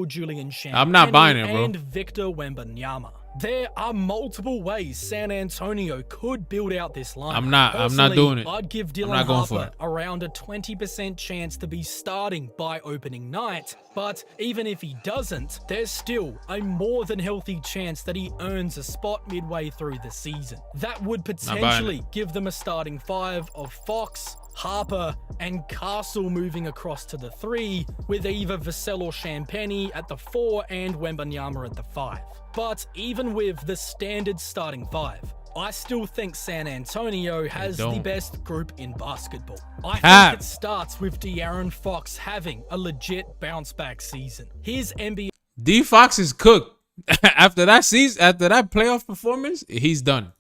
Julian Champagnie I'm not buying it, bro. And Victor Wembanyama. There are multiple ways San Antonio could build out this line. I'm not doing it. I'd give Dylan Harper around a 20% chance to be starting by opening night, but even if he doesn't, there's still a more than healthy chance that he earns a spot midway through the season. That would potentially give them a starting 5 of Fox, Harper, and Castle moving across to the 3, with either Vassell or Champagny at the 4 and Wembanyama at the 5. But even with the standard starting 5, I still think San Antonio has the best group in basketball. I think it starts with De'Aaron Fox having a legit bounce-back season. His NBA... D Fox is cooked. After that season, after that playoff performance, he's done.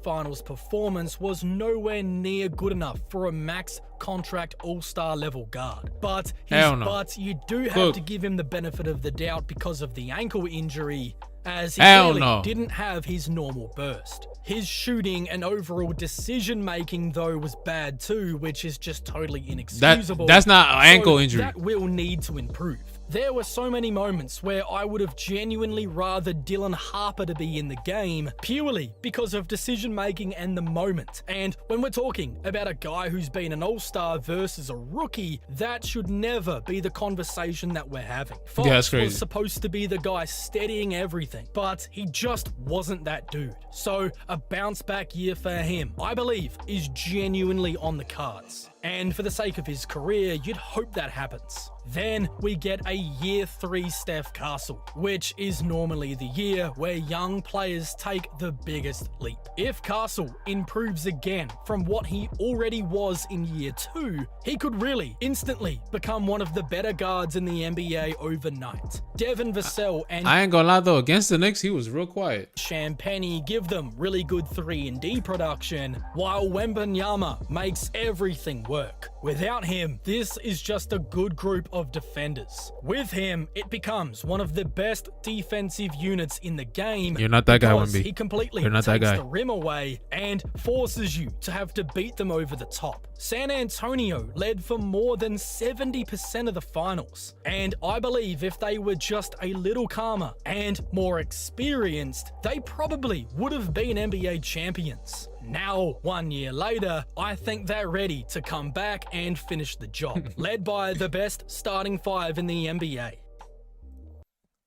Finals performance was nowhere near good enough for a max contract all-star level guard. But you do have to give him the benefit of the doubt because of the ankle injury, as he really didn't have his normal burst. His shooting and overall decision-making, though, was bad too, which is just totally inexcusable. That's not an ankle injury. That will need to improve. There were so many moments where I would have genuinely rather Dylan Harper to be in the game, purely because of decision-making and the moment. And when we're talking about a guy who's been an all-star versus a rookie, that should never be the conversation that we're having. Fox was supposed to be the guy steadying everything, but he just wasn't that dude. So a bounce-back year for him, I believe, is genuinely on the cards. And for the sake of his career, you'd hope that happens. Then we get a year 3 Steph Castle, which is normally the year where young players take the biggest leap. If Castle improves again from what he already was in year 2, he could really instantly become one of the better guards in the NBA overnight. Devin Vassell and I ain't gonna lie though, against the Knicks, he was real quiet. Champagny give them really good 3-and-D production, while Wembanyama makes everything work. Without him, this is just a good group of defenders. With him, it becomes one of the best defensive units in the game. You're not that guy, Wemby. He completely takes the rim away and forces you to have to beat them over the top. San Antonio led for more than 70% of the finals, and I believe if they were just a little calmer and more experienced, they probably would have been NBA champions. Now, 1 year later, I think they're ready to come back and finish the job, led by the best starting 5 in the NBA.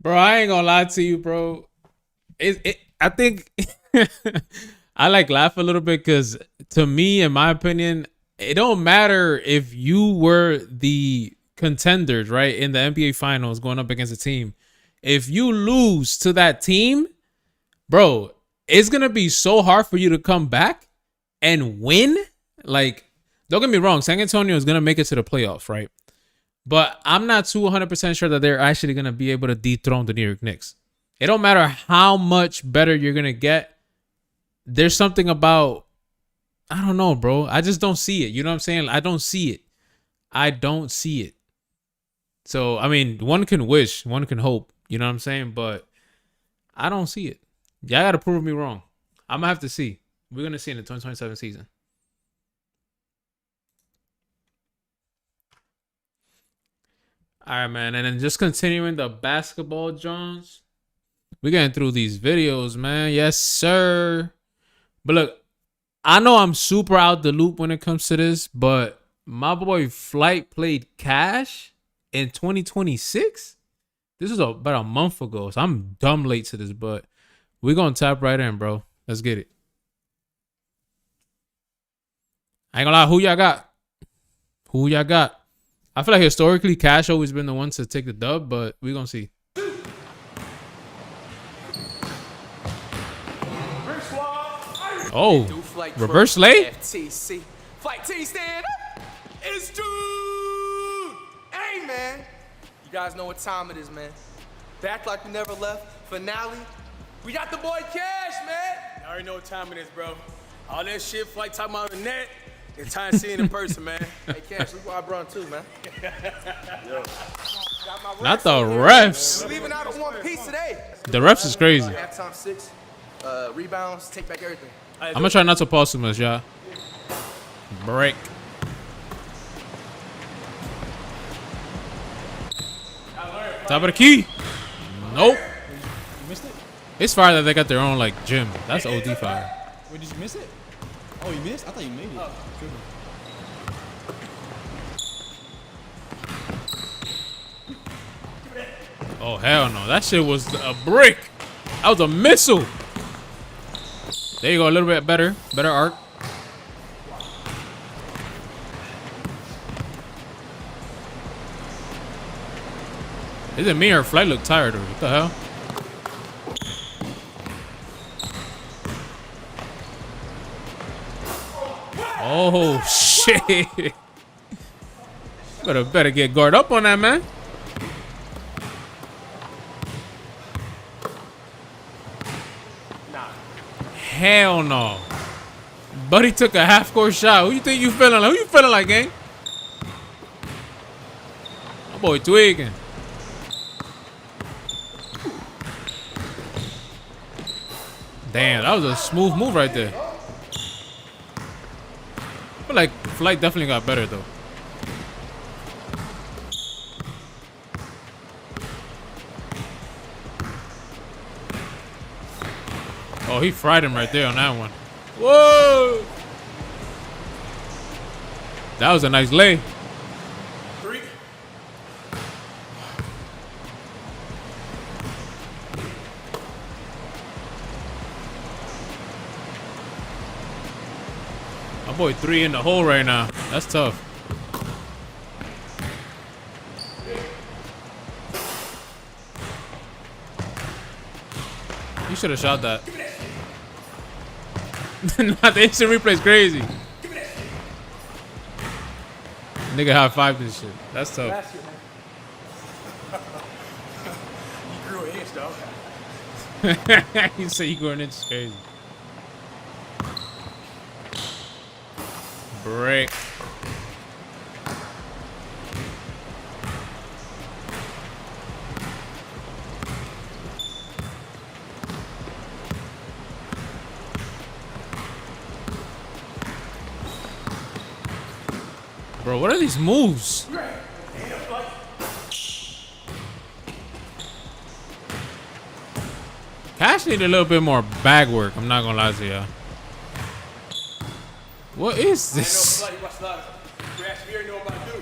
Bro, I ain't gonna lie to you, bro. I think I laugh a little bit because to me, in my opinion, it don't matter if you were the contenders, right, in the NBA finals going up against a team. If you lose to that team, bro, it's going to be so hard for you to come back and win. Like, don't get me wrong, San Antonio is going to make it to the playoffs, right? But I'm not too 100% sure that they're actually going to be able to dethrone the New York Knicks. It don't matter how much better you're going to get. There's something about, I don't know, bro. I just don't see it. You know what I'm saying? I don't see it. I don't see it. So, I mean, one can wish, one can hope. You know what I'm saying? But I don't see it. Y'all got to prove me wrong. I'm going to have to see. We're going to see in the 2027 season. All right, man. And then just continuing the basketball, Jones. We're getting through these videos, man. Yes, sir. But look, I know I'm super out the loop when it comes to this, but my boy Flight played Cash in 2026. This was about a month ago, so I'm dumb late to this, but we're going to tap right in, bro. Let's get it. I ain't gonna lie, who y'all got? Who y'all got? I feel like historically, Cash always been the one to take the dub, but we're going to see. Oh, reverse lay? FTC. Flight T, stand up. It's dude. Hey, man. You guys know what time it is, man. Back like we never left. Finale. We got the boy Cash, man. You already know what time it is, bro. All that shit, Flight talking about the net. It's time to see it in person, man. Hey, Cash, look what I brought too, man. Yo. Not the refs. We're leaving out in one piece today. The refs is crazy. Halftime 6. Rebounds, take back everything. I'm going to try not to pause too much, y'all. Break. Top of the key. Nope. You missed it? It's fire that they got their own like gym. That's OD fire. Wait, did you miss it? Oh, you missed? I thought you made it. Oh hell no, that shit was a brick. That was a missile. There you go, a little bit better arc. Is it me or Flight look tired or what the hell? Oh shit. Better get guard up on that, man. Hell no. Buddy took a half-court shot. Who you think you feeling like? Who you feeling like, gang? My boy tweaking. Damn, that was a smooth move right there. I feel like Flight definitely got better though. Oh, he fried him right there on that one. Whoa! That was a nice lay. 3. My boy 3 in the hole right now. That's tough. You should have shot that. Nah, the instant replay is crazy. Nigga high-fived this shit. That's tough. Last year, man. You grew an inch, dog. You say you going in, it's crazy. Break. Bro, what are these moves? Cash need a little bit more bag work. I'm not gonna lie to y'all. What is this? I know, what's that? Crash, we already know what I'm about to do.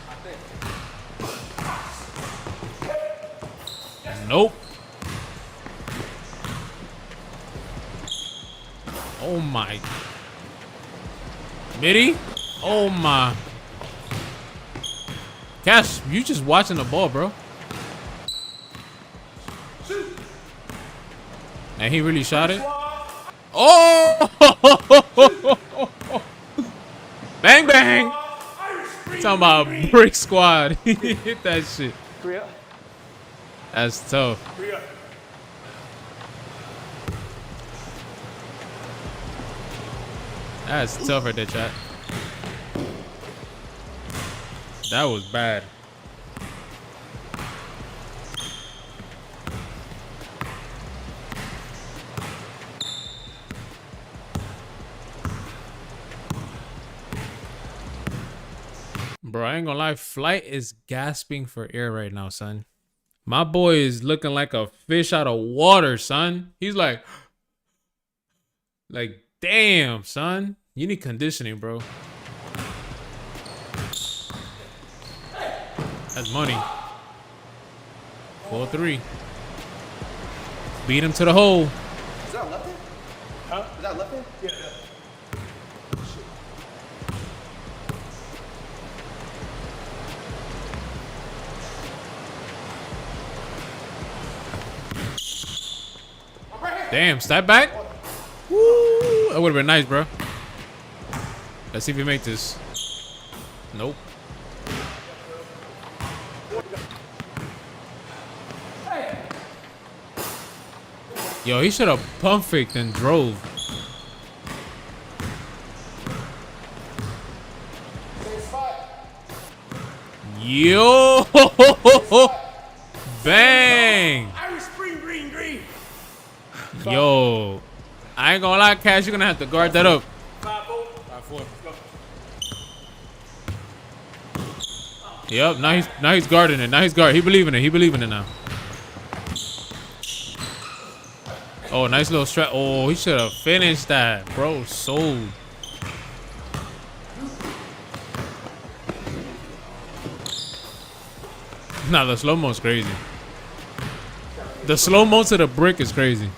I think. Nope. Oh my. Mitty? Oh my. Cash, you just watching the ball, bro. And he really shot it. Oh! Bang bang! Talking about brick squad. He hit that shit. That's tough. That's tough right there, chat. That was bad. Bro, I ain't gonna lie. Flight is gasping for air right now, son. My boy is looking like a fish out of water, son. He's like, damn, son. You need conditioning, bro. That's money. 4-3. Beat him to the hole. Is that left hand? Huh? Is that left hand? Yeah. Damn, step back. Woo! That would have been nice, bro. Let's see if we make this. Nope. Yo, he should have pump faked and drove. Yo! Bang! Irish spring, green, green. Yo, I ain't gonna lie, Cash, you're gonna have to guard that up. 5-4. 5-4. Yep, now he's guarding it. Now he's guarding. He believing it. He believing it now. Oh, nice little strap. Oh, he should have finished that, bro. Sold. Nah, the slow mo's crazy. The slow mo to the brick is crazy.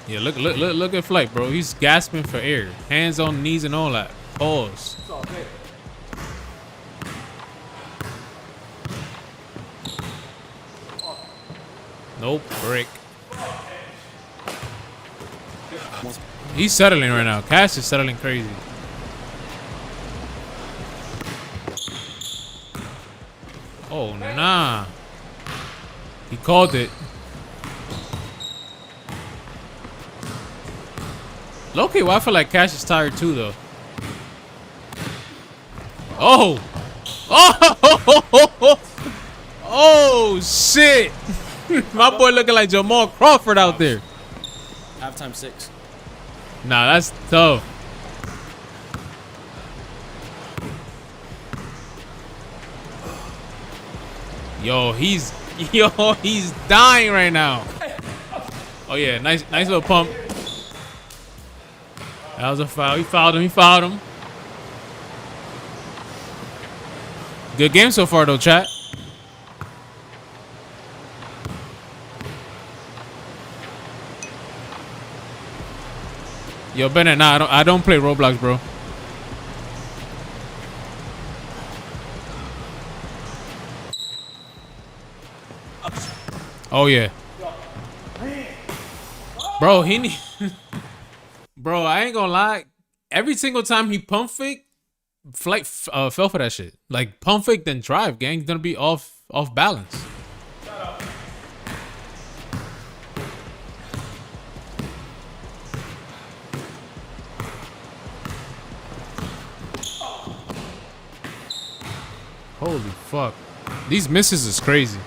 Yeah, look at Flight, bro. He's gasping for air, hands on knees and all that. Pause. Nope, brick. He's settling right now. Cash is settling crazy. Oh, nah. He called it. Low-key, well, I feel like Cash is tired too, though. Oh! Oh! Oh, shit! My boy looking like Jamal Crawford out there. Halftime 6. Nah, that's tough. Yo, he's dying right now. Oh yeah, nice little pump. That was a foul. He fouled him. Good game so far though, chat. Yo, Bennett, nah, I don't play Roblox, bro. Oh yeah. Bro, he need bro, I ain't gonna lie. Every single time he pump fake, Flight fell for that shit. Like pump fake then drive, gang. Gonna be off balance. Holy fuck. These misses is crazy.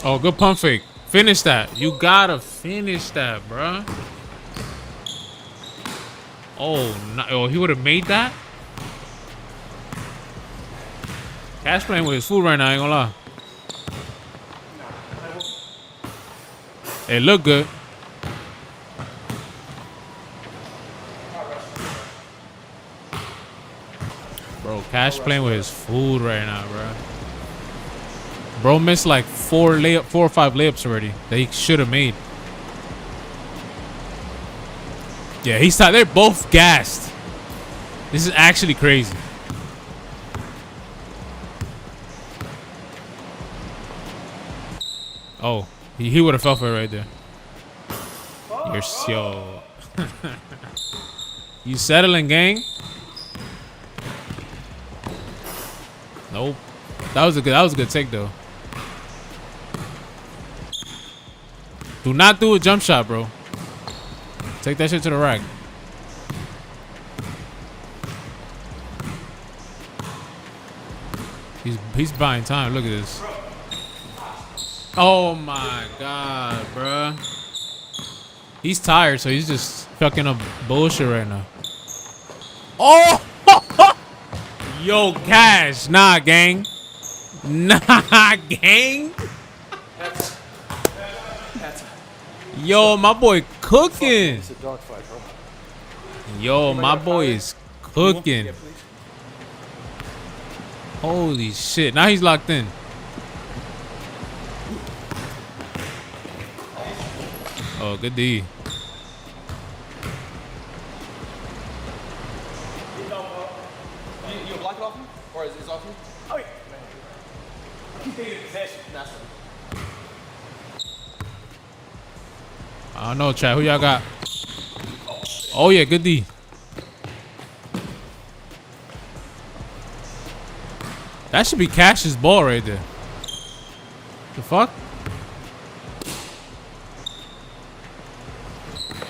Oh, good pump fake. Finish that. You gotta finish that, bruh. Oh, no. Oh, he would have made that? Cash playing with his food right now, I ain't gonna lie. It look good. Bro, Cash playing with his food right now, bro. Bro missed like 4 or 5 layups already that he should have made. Yeah, he's tired. They're both gassed. This is actually crazy. Oh, he would have fell for it right there. You're so. You settling, gang? Nope. That was a good take though. Do not do a jump shot, bro. Take that shit to the rack. He's buying time. Look at this. Oh my god, bro. He's tired, so he's just fucking up bullshit right now. Oh! Yo, Cash. Nah, gang. Nah, gang. Yo, my boy cooking. It's a dog fight, bro. Yo, my boy is cooking. Holy shit. Now he's locked in. Oh, good D. You block it off him? Or is it off him? Oh, yeah. Keep taking possession. I don't know, chat. Who y'all got? Oh, yeah, good D. That should be Cash's ball right there. The fuck?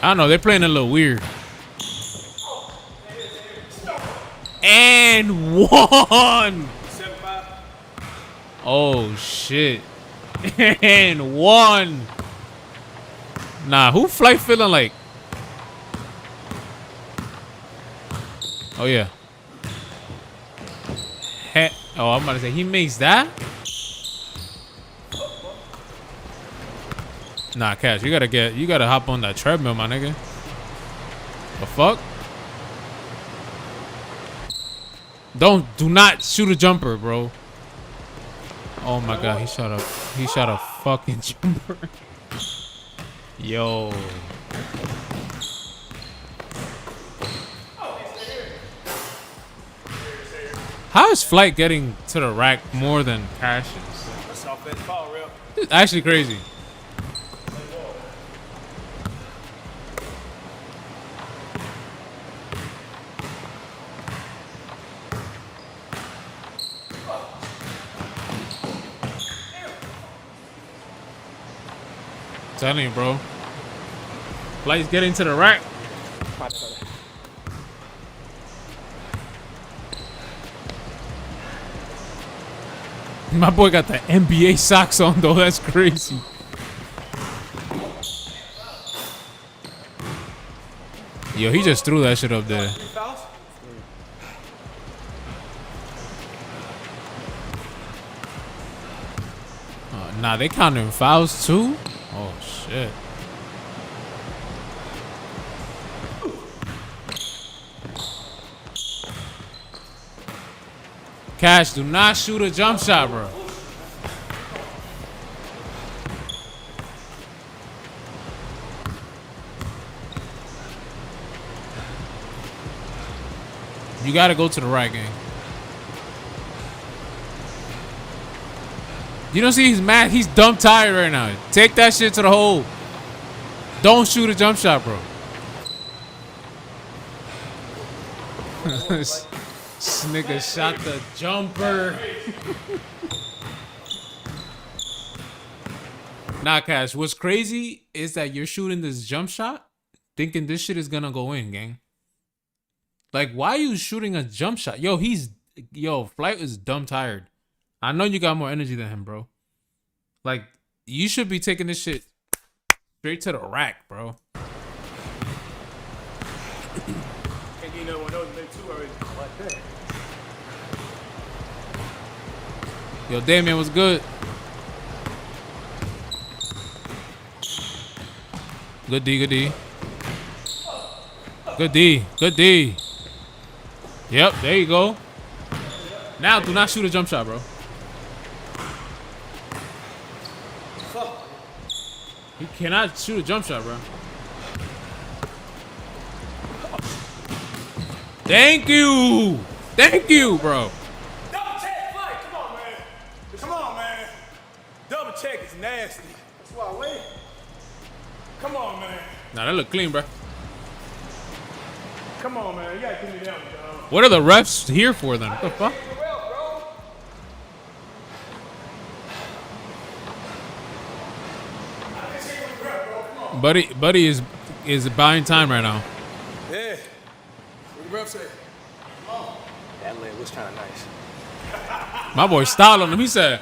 I don't know. They're playing a little weird. And one. Oh, shit. And one. Nah, who Flight feeling like? Oh yeah. Oh, I'm about to say he makes that. Nah, Cash, you gotta hop on that treadmill, my nigga. The fuck? Do not shoot a jumper, bro. Oh my god, he shot a fucking jumper. Yo. How is Flight getting to the rack more than Cash is? That's offense foul, real. It's actually crazy. Telling you, bro. Flight's getting to the rack. My boy got the NBA socks on though. That's crazy. Yo, he just threw that shit up there. Nah, they counting fouls too? Oh shit. Cash, do not shoot a jump shot, bro. You gotta go to the right, gang. You don't see he's mad? He's dumb tired right now. Take that shit to the hole. Don't shoot a jump shot, bro. This nigga shot the jumper. Nah, Cash. What's crazy is that you're shooting this jump shot thinking this shit is gonna go in, gang. Like, why are you shooting a jump shot? Yo, Flight is dumb tired. I know you got more energy than him, bro. Like, you should be taking this shit straight to the rack, bro. Can't get another one of those big two already. Like that. Yo, Damien, what's good? Good D, good D. Good D, good D. Yep, there you go. Now, do not shoot a jump shot, bro. You cannot shoot a jump shot, bro. Thank you. Thank you, bro. Double check, Flight. Come on, man. Come on, man. Double check is nasty. That's why I wait. Come on, man. Nah, that look clean, bro. Come on, man. You gotta give me that one, dog. What are the refs here for then? What the fuck? Buddy is buying time right now. Yeah. What the ref say? Oh. That leg was kind of nice. My boy styled on him. He said,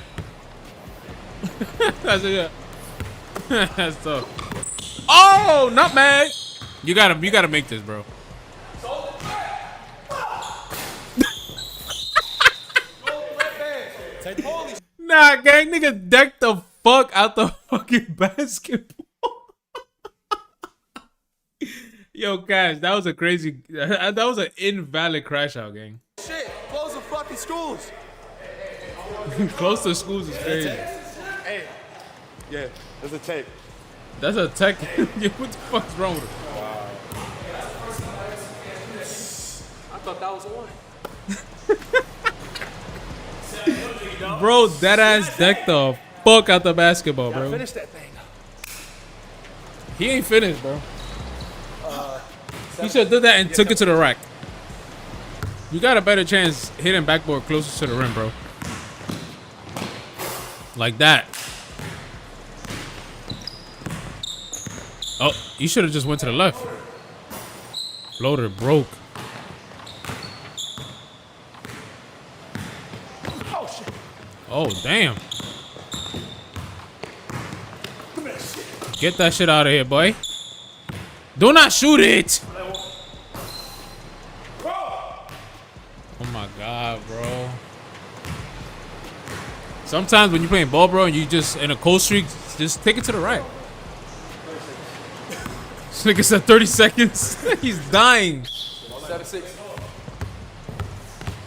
"That's it." Yeah. That's tough. Oh, nutmeg! You gotta make this, bro. Nah, gang, nigga decked the fuck out the fucking basketball. Yo, Cash, that was a crazy, that was an invalid crash out, gang. Shit, close the fucking schools. Close to schools is crazy. Hey, yeah, there's a tape. That's a tech. Yo, what the fuck's wrong with it? I thought that was the one. Bro, that ass decked the fuck out the basketball, bro. Finish that thing. He ain't finished, bro. He should have did that and took it to the rack. You got a better chance hitting backboard closer to the rim, bro. Like that. Oh, you should have just went to the left. Floater broke. Oh shit. Oh, damn. Get that shit out of here, boy. Do not shoot it. Oh my god, bro. Sometimes when you're playing ball, bro, and you just in a cold streak, just take it to the right. This nigga said 30 seconds. He's dying. 7-6.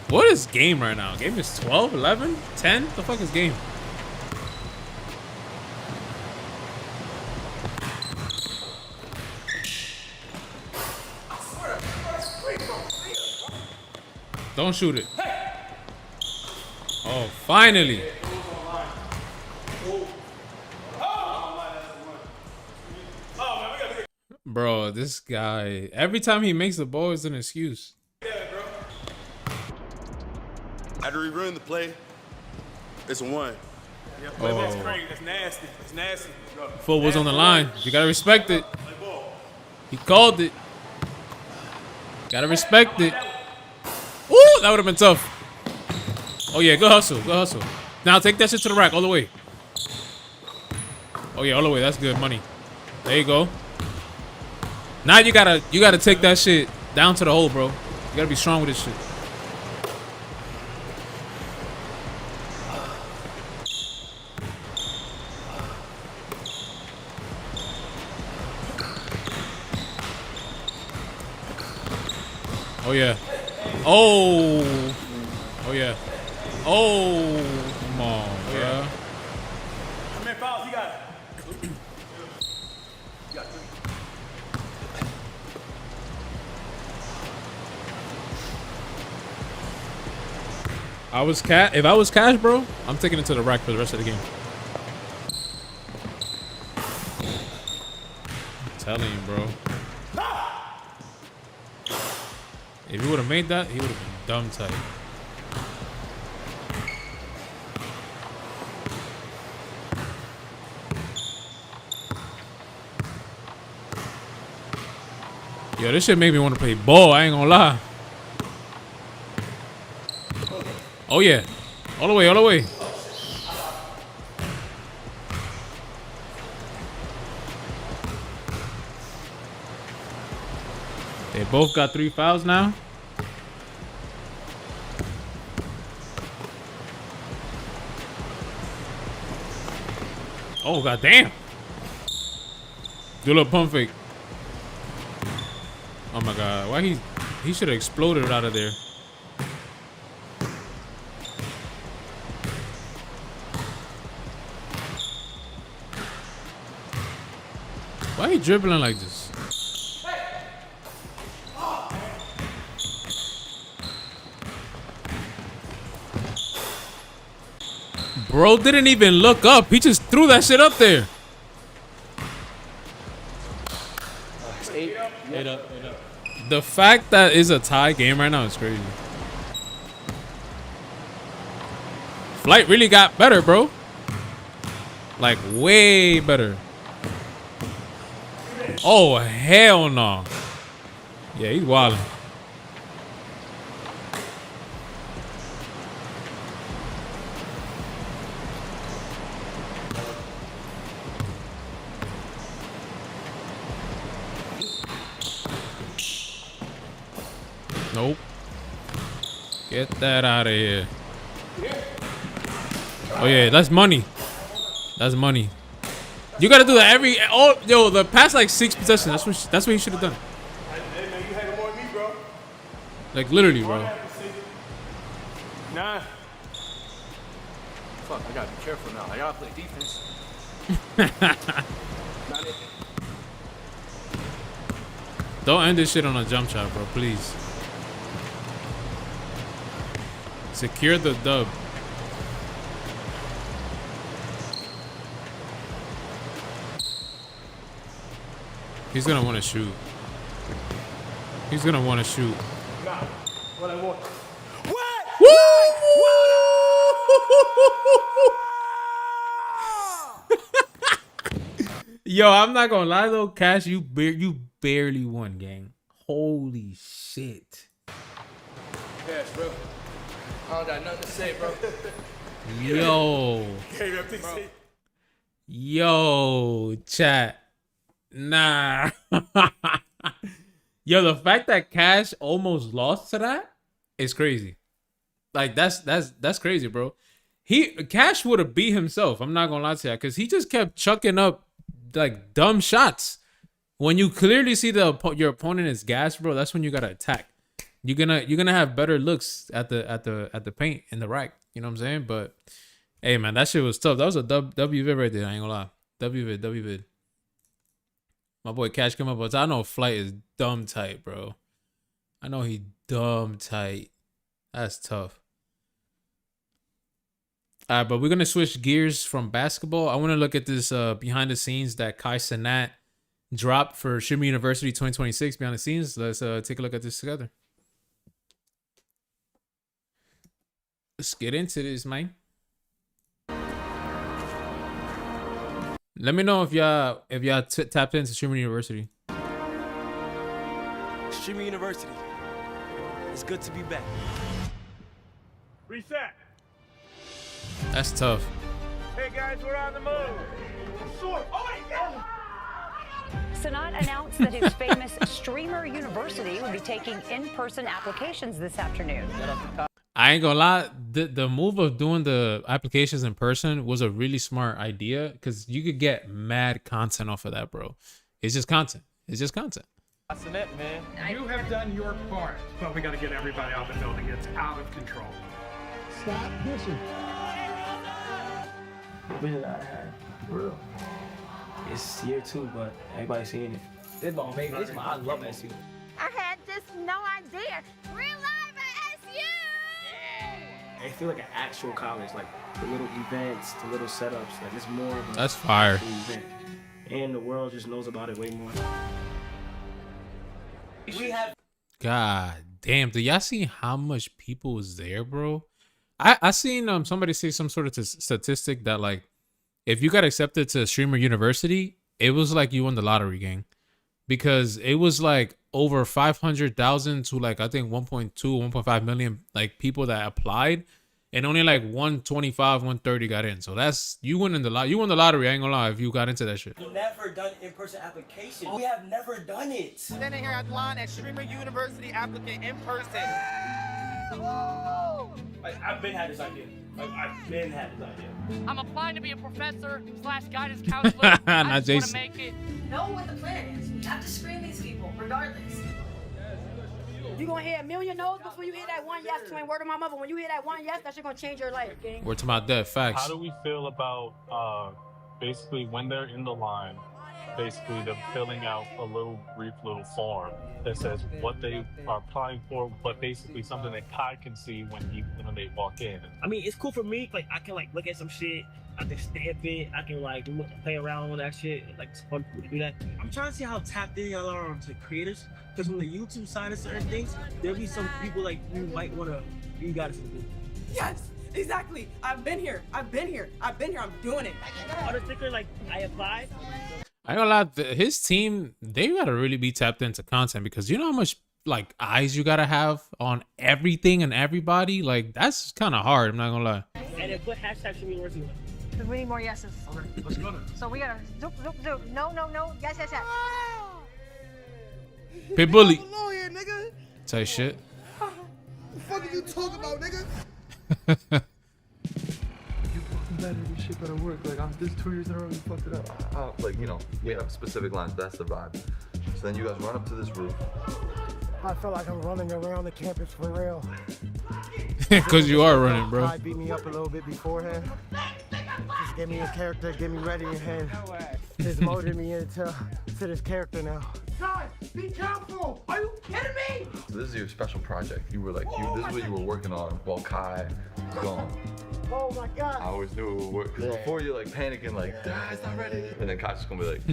What is game right now? Game is 12, 11, 10? The fuck is game? Don't shoot it. Oh, finally. Bro, this guy, every time he makes the ball, it's an excuse. After reviewing the play, it's a 1. Yeah, play ball's crazy. That's nasty. It's nasty. Foot was on the line. You gotta respect it. He called it. Gotta respect it. Ooh, that would have been tough. Oh yeah, good hustle, good hustle. Now take that shit to the rack all the way. Oh yeah, all the way. That's good money. There you go. Now you gotta take that shit down to the hole, bro. You gotta be strong with this shit. Oh yeah. Oh. Oh yeah. Oh. Come on, bro. How many fouls you got? If I was cash, bro, I'm taking it to the rack for the rest of the game. I'm telling you, bro. If he would have made that, he would have been dumb tight. Yo, this shit made me want to play ball. I ain't gonna lie. Oh yeah, all the way, all the way. They both got 3 fouls now. Oh goddamn! Do a little pump fake. Oh my god, why he should have exploded out of there. Why he dribbling like this? Bro didn't even look up. He just threw that shit up there. 8 up. The fact that it's a tie game right now is crazy. Flight really got better, bro. Like way better. Oh hell no. Yeah, he's wilding. Nope. Get that out of here. Oh yeah, that's money. That's money. You gotta do that yo, the past like 6 possessions. That's what you should have done. Hey man, you hanging more than me, bro. Like literally, bro. Nah. Fuck, I gotta be careful now. I gotta play defense. Not it. Don't end this shit on a jump shot, bro. Please. Secure the dub. He's gonna want to shoot. He's gonna want to shoot. Nah. What I want. Yo, I'm not gonna lie though, Cash, you barely won, gang. Holy shit. Yes, bro. I don't got nothing to say, bro. Yo. Yo, chat. Nah. Yo, the fact that Cash almost lost to that is crazy. Like that's crazy, bro. Cash would have beat himself. I'm not gonna lie to you, because he just kept chucking up like dumb shots. When you clearly see your opponent is gassed, bro, that's when you gotta attack. You're gonna have better looks at the paint in the rack. You know what I'm saying? But hey, man, that shit was tough. That was a W vid right there. I ain't gonna lie. W vid. My boy Cash came up, but I know Flight is dumb tight, bro. I know he dumb tight. That's tough. All right, but we're gonna switch gears from basketball. I want to look at this behind the scenes that Kai Cenat dropped for Shimmer University 2026 behind the scenes. Let's take a look at this together. Let's get into this, man. Let me know if y'all tapped into Shimmer University. Shimmer University. It's good to be back. Reset. That's tough. Hey guys, we're on the move. Sword. Oh my God. Cenat announced that his famous Streamer University would be taking in-person applications this afternoon. I ain't gonna lie, the move of doing the applications in person was a really smart idea, because you could get mad content off of that, bro. It's just content. It's just content. That's it, man. You have done your part, but we got to get everybody out the building. It's out of control. Stop pushing. Been out of here. Real. It's year 2, but everybody's seeing it. This my baby. This my I love SU. I had just no idea. We're live at SU. Yeah. It feels like an actual college, like the little events, the little setups. Like it's more of a That's fire. event, and the world just knows about it way more. We have. God damn, do y'all see how much people was there, bro? I seen somebody say some sort of statistic that, like, if you got accepted to Streamer University, it was like you won the lottery, gang, because it was like over 500,000 to like I think 1.2, 1.5 million like people that applied, and only like 125, 130 got in. So that's you won the lottery. I ain't gonna lie, if you got into that shit. We've never done in-person application. We have never done it. Standing here at the line at Streamer University applicant in person. Like, I've been had this idea. I'm applying to be a professor / guidance counselor. Not Jason. Make it. Know what the plan is. We have to screen these people, regardless. You gonna hear a million no's before you hear that one yes. Twin word of my mother. When you hear that one yes, that shit gonna change your life, gang. We're talking about that. Facts. How do we feel about basically when they're in the line, basically them filling out a brief little form that says what they are applying for, but basically something that Kai can see when they walk in. I mean, it's cool for me. Like I can like look at some shit. I can stamp it. I can like play around with that shit. Like it's fun to do that. I'm trying to see how tapped in y'all are onto creators. Because when the YouTube side of certain things, there'll be some people like you might wanna. You gotta see it. Yes, exactly. I've been here. I'm doing it. On the sticker, like I applied. I ain't gonna lie, his team, they gotta really be tapped into content, because you know how much like eyes you gotta have on everything and everybody. Like that's kind of hard. I'm not gonna lie. And then put hashtag Shimmer University. We need more yeses. Okay, let's go then. So we gotta zoop. No. Yes. Pit bully. Here, nigga. Tight shit. What the fuck are you talking about, nigga? You fucking better. This shit better work. Like this 2 years in a row, you fucked it up. Like, you know, we have specific lines. That's the vibe. So then you guys run up to this roof. I feel like I'm running around the campus for real. Because you are running, bro. Kai beat me up a little bit beforehand. Just get me a character, get me ready, and just molded me into this character now. Guys, be careful! Are you kidding me? So this is your special project. You were like, this is what you were working on while Kai was gone. Oh my God. I always knew it would work. Because before you're like panicking, like, it's not ready. And then Kai's just gonna be like, I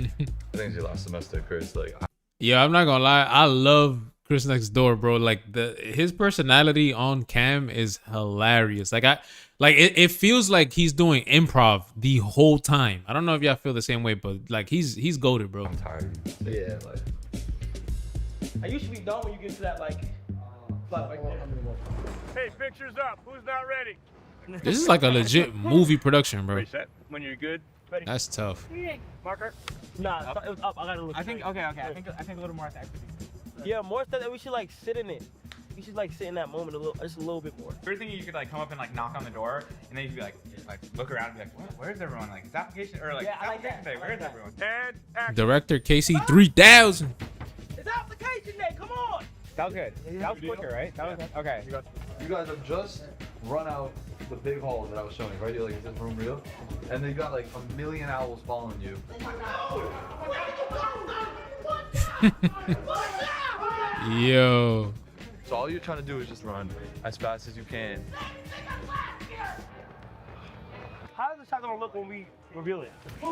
think it's your last semester, Chris. Like, Yeah, I'm not gonna lie. I love Chris Next Door, bro. Like his personality on cam is hilarious. It feels like he's doing improv the whole time. I don't know if y'all feel the same way, but like he's goated, bro. I'm tired. Yeah, like. I used to be done when you get to that like. Hey, pictures up. Who's not ready? This is like a legit movie production, bro. Reset. When you're good, Ready? That's tough. Marker. Nah, it was up. I gotta look. I think okay. I think a little more activity. Yeah, more stuff that we should like sit in it. We should like sit in that moment just a little bit more. Everything you could like come up and like knock on the door, and then you could be like look around and be like, where's everyone? Like, is application or like Yeah, I like application that. day? Where's everyone? And Director Casey 3000. It's application day. Come on. that was good. That was quicker, right? That was okay. You guys have just run out the big hall that I was showing you, right? You're like, is this room real? And then you got like a million owls following you. Yo. So all you're trying to do is just run as fast as you can. How is the shot gonna look when we reveal it? Chris,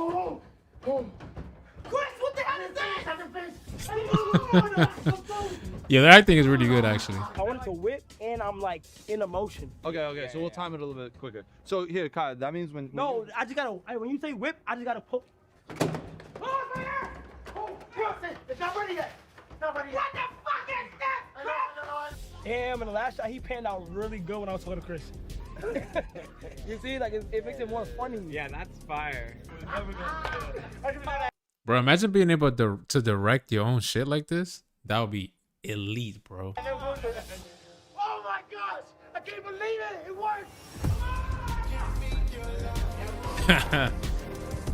what the hell is that? Yeah, the acting is really good actually. I want it to whip, and I'm like in emotion. Okay, so we'll time it a little bit quicker. So here, Kai, that means when No, I just gotta. When you say whip, I just gotta poke. Oh, it's right here. Oh, Wilson, it's not ready yet. It's not ready yet. What the fuck is that? Damn, in the last shot, he panned out really good when I was talking to Chris. You see, like it makes it more funny. Yeah, that's fire. Bro, imagine being able to direct your own shit like this. That would be elite, bro. Oh my gosh, I can't believe it. It worked.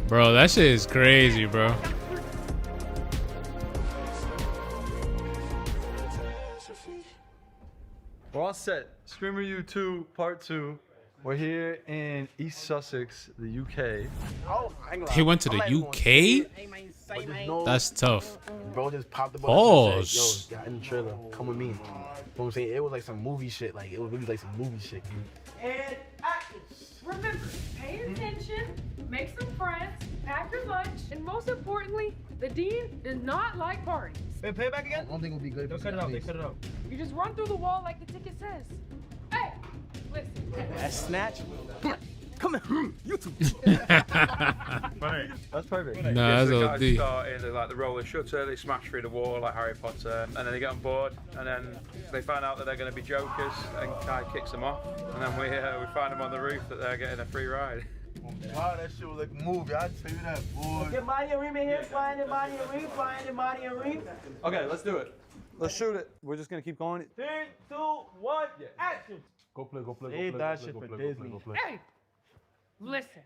Bro, that shit is crazy, bro. we're all set. Screamer U 2 Part 2. We're here in East Sussex, the UK. Oh, He went to the UK? That's tough. Bro just popped the Pause. Yo, got in the trailer. Come with me. You know what I'm saying? It was like some movie shit. Like, it was really like some movie shit. And action. Remember, pay attention, make some friends, pack your lunch, and most importantly, the dean does not like parties. Wait, play it back again? I don't think it would be good. They'll cut it out. They cut it out. You just run through the wall like the ticket says. Hey, listen. That snatch. Come here. YouTube. That's perfect. Nah, that's OD. Start in like the roller shutter, they smash through the wall like Harry Potter, and then they get on board, and then they find out that they're going to be jokers, and Kai kicks them off, and then we find them on the roof that they're getting a free ride. Wow, that shit was like a movie. I tell you that, boy. Get Marty and Reem in here. Flying in Marty and Reem. Flying in Marty and Reem. Okay, let's do it. Let's shoot it. We're just gonna keep going. 3, 2, 1, action. Go play. Hey, that shit for Disney. Hey, listen.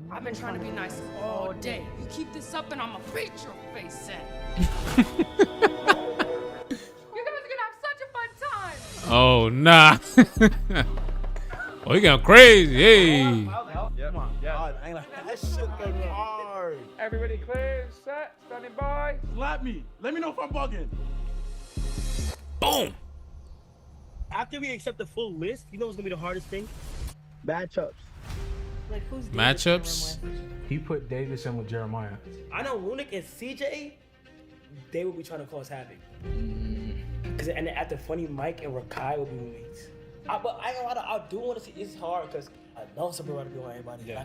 I've been trying to be nice all day. You keep this up and I'ma beat your face in. You guys are gonna have such a fun time. Oh, nah. Oh, you going crazy. Hey. Come on. Yeah. That shit was hard. Everybody clear, set, standing by. Slap me. Let me know if I'm bugging. Boom. After we accept the full list, you know what's gonna be the hardest thing? Matchups. Like, who's Matchups. He put Davis in with Jeremiah. I know Runic and CJ, they will be trying to cause havoc. Cause and after Funny Mike and Rakai will be roommates. But I do want to see. It's hard because I know somebody want to be on everybody. Yeah. I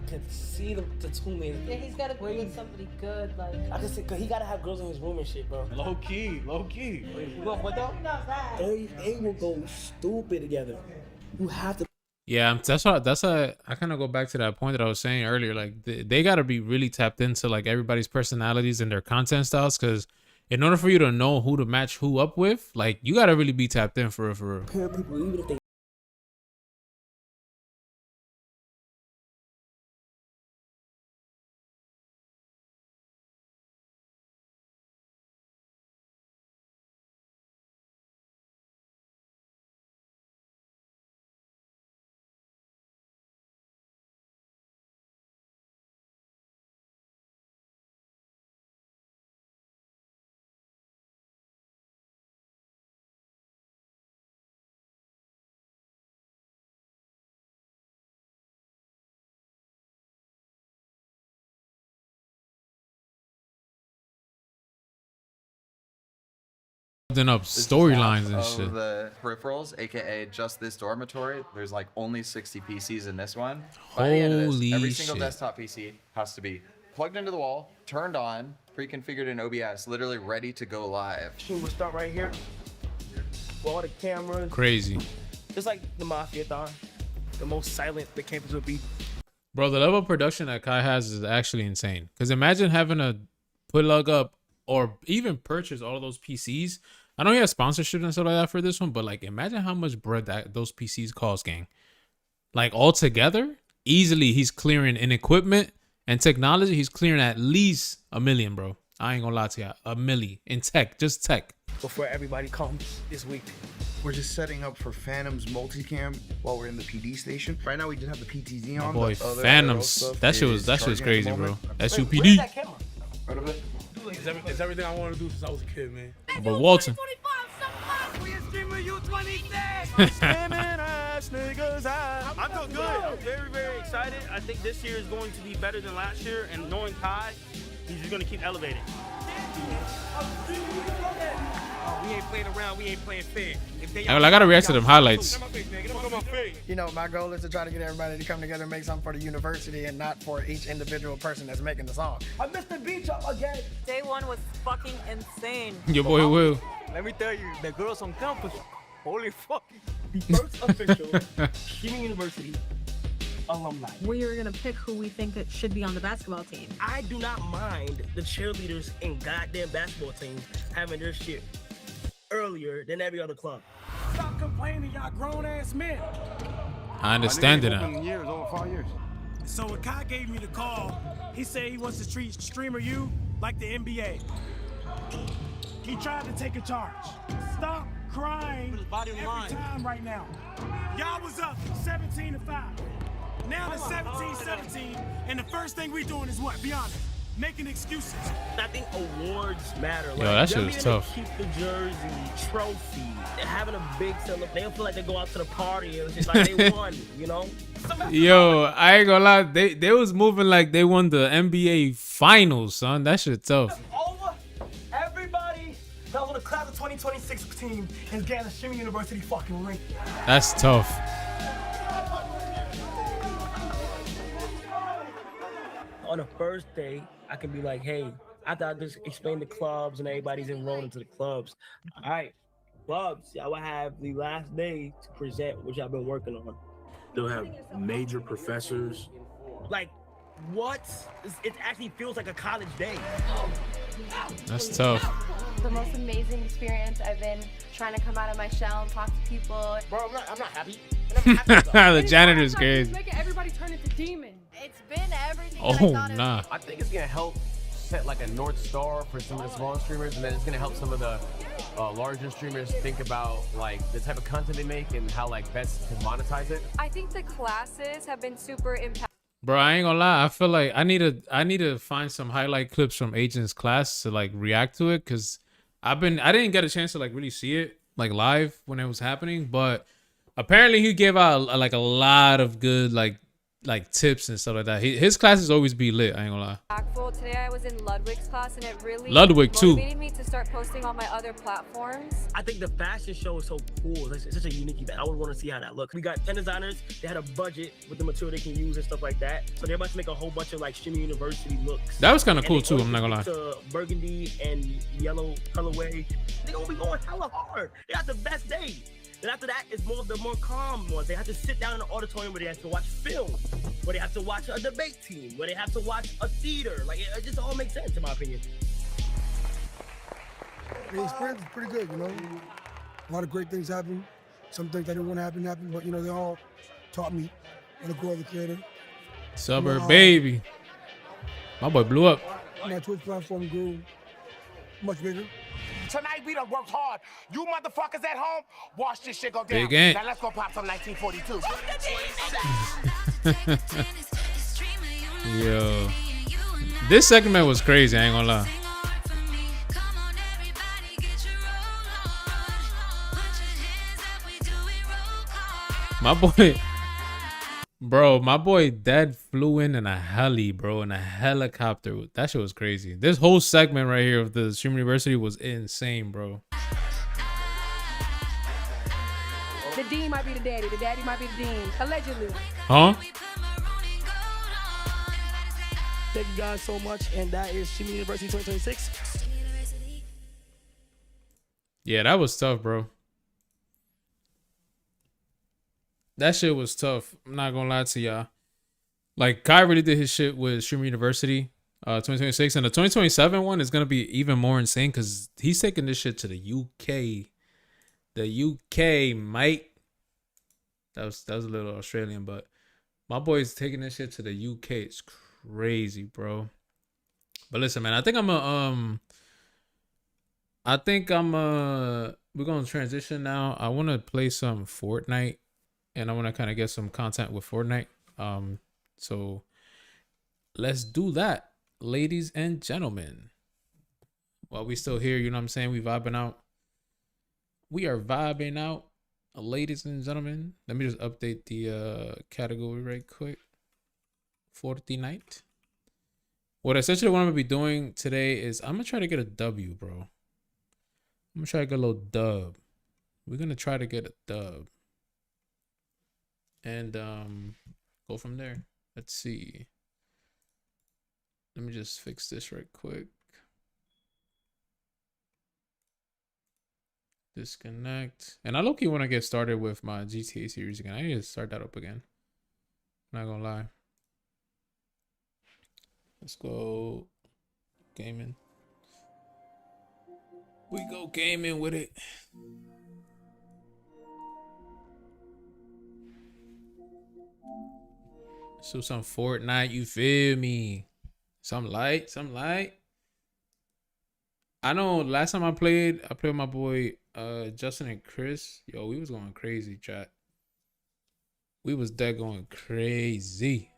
could see the two men. Yeah, he's gotta be with somebody good, like. I can see, cause he gotta have girls in his room and shit, bro. Low key. You going what though? They will go stupid together. You have to. Yeah, that's why I kind of go back to that point that I was saying earlier. Like they got to be really tapped into like everybody's personalities and their content styles, because in order for you to know who to match who up with, like you got to really be tapped in for real. Pair people, even if they. Up storylines and shit. The peripherals, aka just this dormitory, there's like only 60 PCs in this one. Holy every single shit. desktop PC has to be plugged into the wall, turned on, pre-configured in OBS, literally ready to go live. We'll start right here. With all the cameras. Crazy. Just like the Mafia thon. The most silent the campus would be. Bro, the level of production that Kai has is actually insane. Because imagine having to plug up or even purchase all of those PCs. I know he has sponsorship and stuff like that for this one, but like imagine how much bread that those PCs cost, gang. Like altogether, easily he's clearing in equipment and technology. He's clearing at least $1 million, bro. I ain't gonna lie to you, $1 million in tech, just tech. Before everybody comes this week. We're just setting up for Phantom's multicam while we're in the PD station. Right now we just have the PTZ on. Boy, but other Phantoms. That shit was charging at crazy, the bro. moment. That's Wait, UPD. where's that camera? Right over there. It's everything I wanted to do since I was a kid, man. But Walton. I'm doing good. I'm very, very excited. I think this year is going to be better than last year, and knowing Kai, he's just going to keep elevating. We ain't playing around. We ain't playing fair. I gotta react to them highlights. You know, my goal is to try to get everybody to come together and make something for the university and not for each individual person that's making the song. I missed the beach up again. Day one was fucking insane. Your boy Will. Let me tell you, the girls on campus, holy fuck. The first official Streaming University alumni. We are gonna pick who we think it should be on the basketball team. I do not mind the cheerleaders in goddamn basketball teams having their shit earlier than every other club. Stop complaining, y'all grown ass men. I understand it now. Years, over 5 years. So when Kai gave me the call, he said he wants to treat Streamer U like the NBA. He tried to take a charge. Stop crying every time right now. Y'all was up 17-5. Now it's 17-17, and the first thing we doing is what? Be honest. Making excuses. I think awards matter. Yo, that shit was tough. Keep the jersey, trophy, they're having a big celebration. They don't feel like they go out to the party and it's just like they won, you know? Yo, I ain't gonna lie. They was moving like they won the NBA finals, son. That shit tough. Over. Everybody that was on the class of 2026 team is getting a Streaming University fucking ring. That's tough. On the first day, I can be like, hey, after I just explain the clubs and everybody's enrolled into the clubs. All right, clubs, y'all will have the last day to present what y'all been working on. They'll have major professors. Like, what? It actually feels like a college day. That's tough. The most amazing experience. I've been trying to come out of my shell and talk to people. Bro, I'm not happy. The janitor's crazy. Making everybody turn into demons. It's been everything. Oh, nah. I think it's gonna help set like a North Star for some of the smaller streamers, and then it's gonna help some of the larger streamers think about like the type of content they make and how like best to monetize it. I think the classes have been super impactful. Bro, I ain't gonna lie. I feel like I need to find some highlight clips from Agent's class to like react to it, because I didn't get a chance to like really see it like live when it was happening, but apparently he gave out like a lot of good like tips and stuff like that. His classes always be lit. I ain't gonna lie. Today I was in Ludwig's class and it really Ludwig too motivated me to start posting on my other platforms. I think the fashion show is so cool. It's such a unique event. I would want to see how that looks. We got 10 designers. They had a budget with the material they can use and stuff like that. So they're about to make a whole bunch of like Streaming University looks. That was kind of cool too. I'm not gonna lie. To burgundy and yellow colorway. They're gonna be going hella hard. They got the best day. Then after that, it's the more calm ones. They have to sit down in an auditorium where they have to watch film, where they have to watch a debate team, where they have to watch a theater. Like, it just all makes sense, in my opinion. The experience is pretty good, you know? A lot of great things happen. Some things I didn't want to happen, but, you know, they all taught me how to grow as a creator. Suburb baby. My boy blew up. My Twitch platform grew much bigger. Tonight we done worked hard. You motherfuckers at home, watch this shit go down. Big ant. Now let's go pop some 1942. Yo, this segment was crazy. I ain't gonna lie. My boy, bro, my boy Dad flew in a heli, bro, in a helicopter. That shit was crazy. This whole segment right here of the Stream University was insane, bro. The dean might be the daddy might be the dean, allegedly. Huh? Thank you guys so much, and that is Streaming University 2026. Yeah, that was tough, bro. That shit was tough. I'm not gonna lie to y'all. Like Kai really did his shit with Streamer University 2026, and the 2027 one is gonna be even more insane because he's taking this shit to the UK. The UK, mate. That was a little Australian, but my boy's taking this shit to the UK. It's crazy, bro. But listen, man, I think we're gonna transition now. I wanna play some Fortnite and I wanna kind of get some content with Fortnite. So let's do that, ladies and gentlemen. While we still here, you know what I'm saying? We vibing out. We are vibing out, ladies and gentlemen. Let me just update the category right quick. Fortnite. What essentially what I'm gonna be doing today is I'm gonna try to get a W, bro. I'm gonna try to get a little dub. We're gonna try to get a dub. And go from there. Let's see. Let me just fix this right quick. Disconnect. And I low-key want to get started with my GTA series again. I need to start that up again. Not gonna lie. Let's go gaming. We go gaming with it. So some Fortnite, you feel me? Some light. I know last time I played with my boy Justin and Chris. Yo, we was going crazy, chat. We was dead going crazy.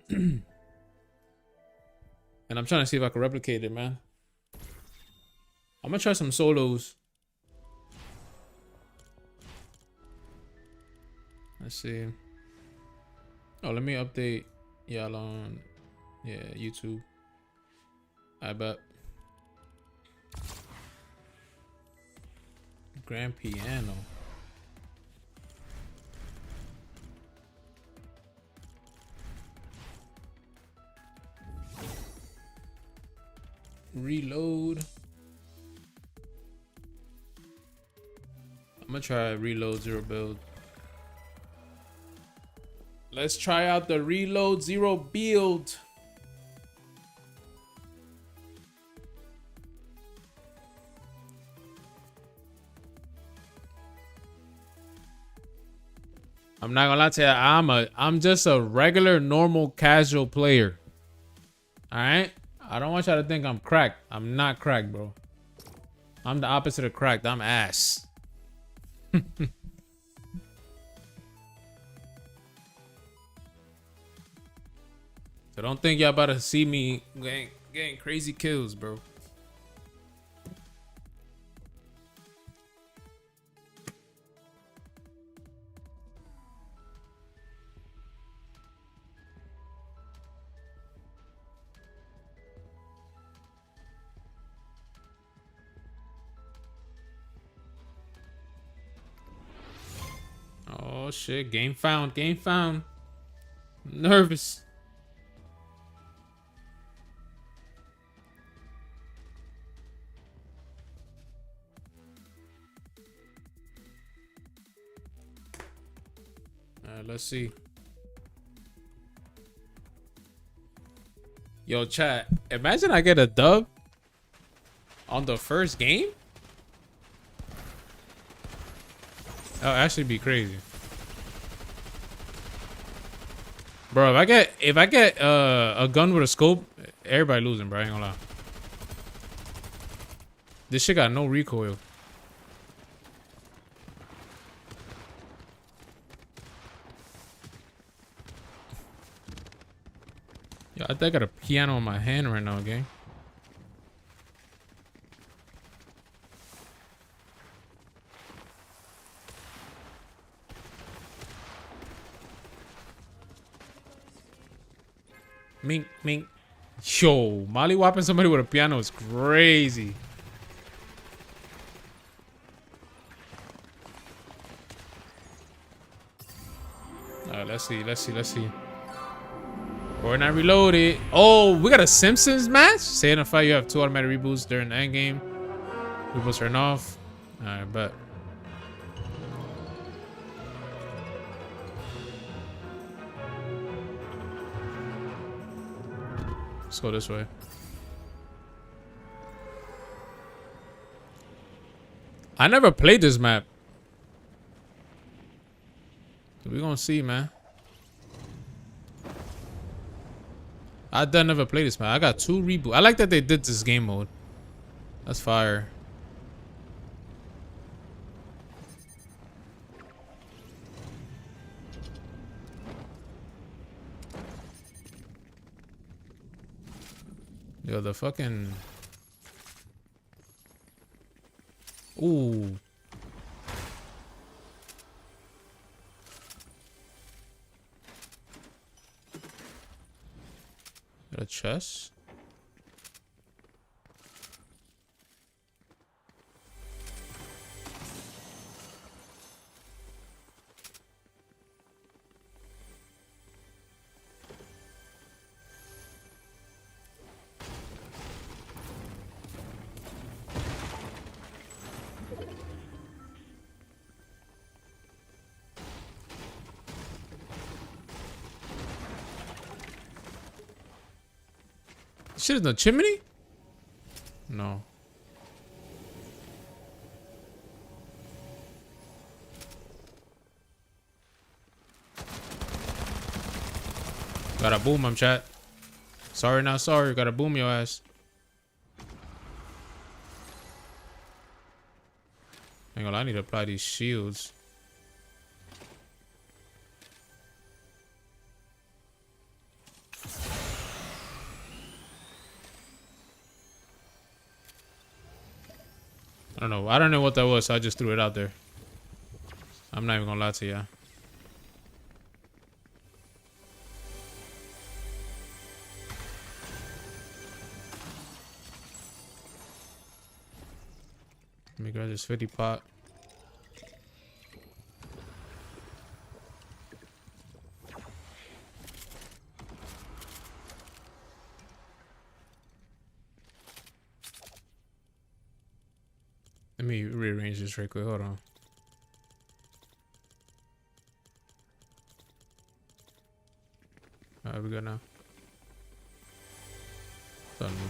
And I'm trying to see if I can replicate it, man. I'm gonna try some solos. Let's see. Oh, let me update y'all on YouTube. I bet. Grand piano. Reload. I'm gonna try reload 0 build. Let's try out the reload 0 build. I'm not gonna lie to you, I'm just a regular, normal, casual player. Alright? I don't want y'all to think I'm cracked. I'm not cracked, bro. I'm the opposite of cracked. I'm ass. So don't think y'all about to see me getting crazy kills, bro. Oh shit, game found. I'm nervous. Let's see. Yo, chat, imagine I get a dub on the first game. That'll actually be crazy. Bro, if I get a gun with a scope, everybody losing, bro. I ain't gonna lie. This shit got no recoil. Yo, I think I got a piano in my hand right now, gang. Mink, mink. Yo, molly whopping somebody with a piano is crazy. Let's see. Fortnite Reloaded. Oh, we got a Simpsons match? Stay in a fight, you have 2 automatic reboots during the end game. Reboots turn off. Alright, bet. Let's go this way. I never played this map. So we gonna see, man. I done never played this map. I got 2 reboot. I like that they did this game mode. That's fire. Yo, the fucking... Ooh. Got a chest? Shit in the chimney? No. Gotta boom him, chat. Sorry, not sorry. Gotta boom your ass. Hang on, I need to apply these shields. I don't know. I don't know what that was, so I just threw it out there. I'm not even gonna lie to you. Let me grab this 50 pot. Let me rearrange this right quick. Hold on. Alright, we good now.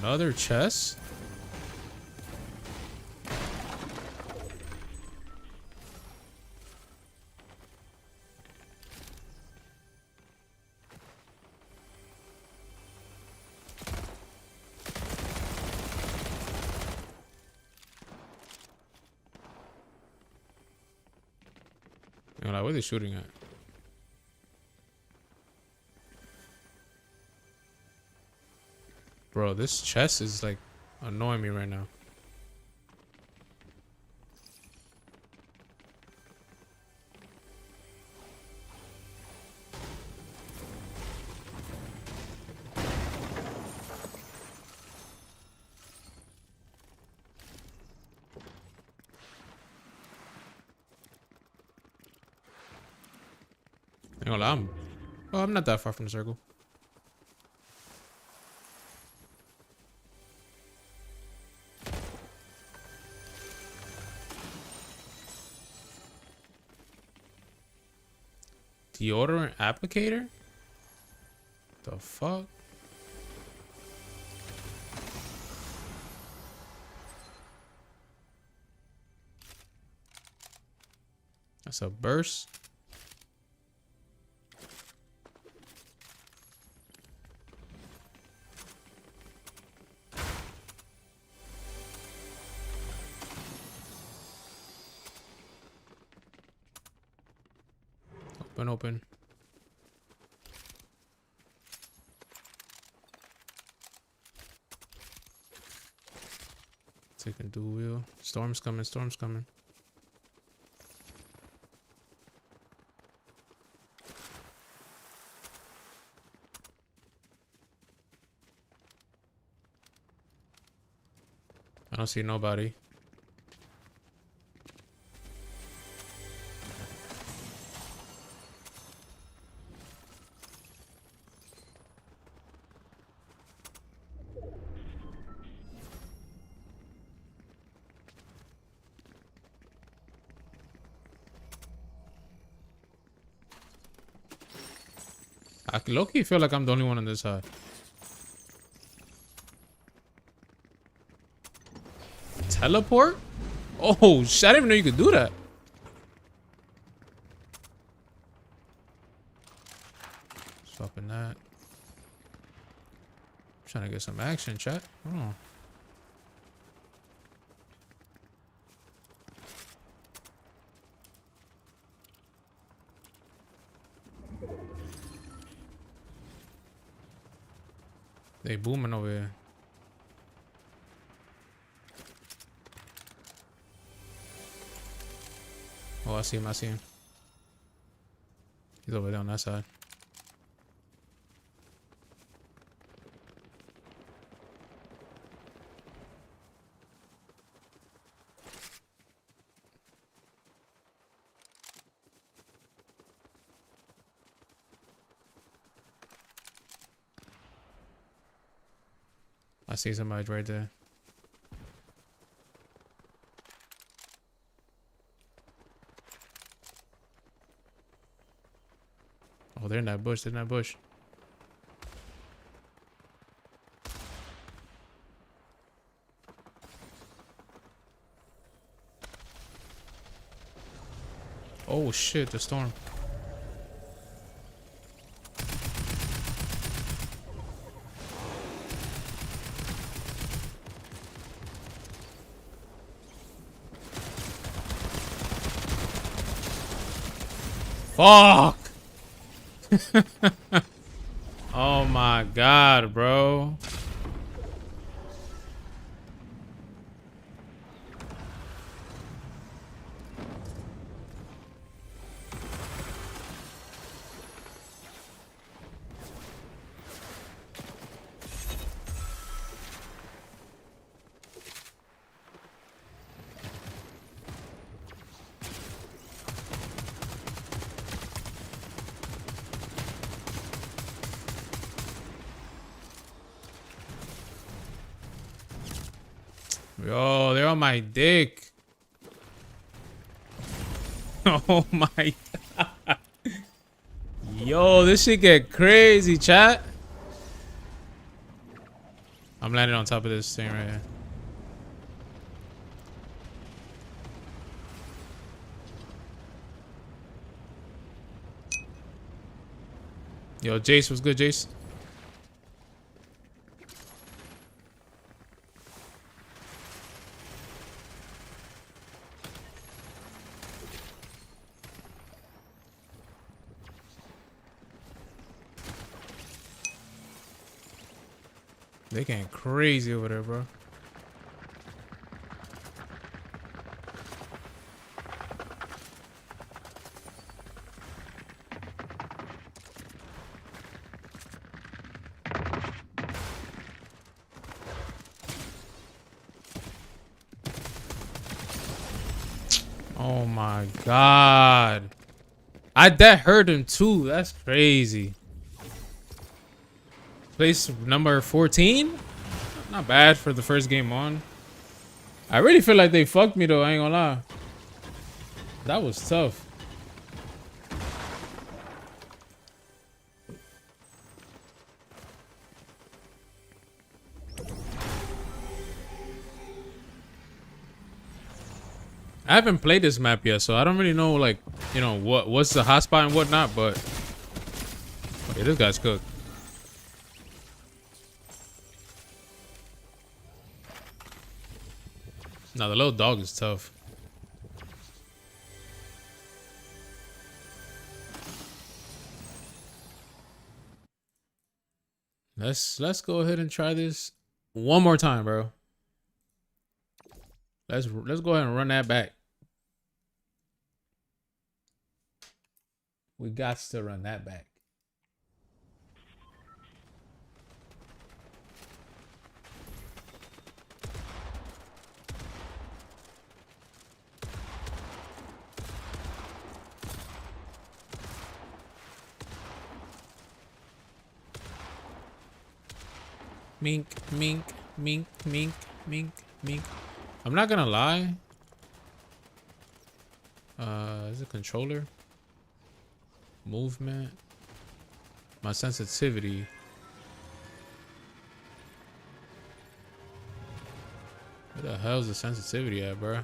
Another chest? Where are they shooting at? Bro, this chest is like annoying me right now. Hang on, I'm not that far from the circle. Deodorant applicator? The fuck? That's a burst. Open. Taking dual wheel. Storm's coming. Storm's coming. I don't see nobody. I low-key feel like I'm the only one on this side. Teleport? Oh shit, I didn't even know you could do that. Swapping that. Trying to get some action, chat. Oh. They booming over here. Oh, I see him, I see him. He's over there on that side. I see somebody right there. Oh, they're in that bush. They're in that bush. Oh shit, the storm. Fuck! Oh my god, bro. Yo, they're on my dick. Oh my god. Yo, this shit get crazy, chat. I'm landing on top of this thing right here. Yo, Jace, what's good, Jace? They getting crazy over there, bro. Oh my god. That hurt him too. That's crazy. Place number 14? Not bad for the first game on. I really feel like they fucked me though, I ain't gonna lie. That was tough. I haven't played this map yet, so I don't really know, like, you know, what's the hotspot and whatnot, but okay, this guy's cooked. Now the little dog is tough. Let's go ahead and try this one more time, bro. Let's go ahead and run that back. We got to run that back. Mink, mink, mink, mink, mink, mink. I'm not gonna lie. Is it controller? Movement. My sensitivity. Where the hell's the sensitivity at, bro?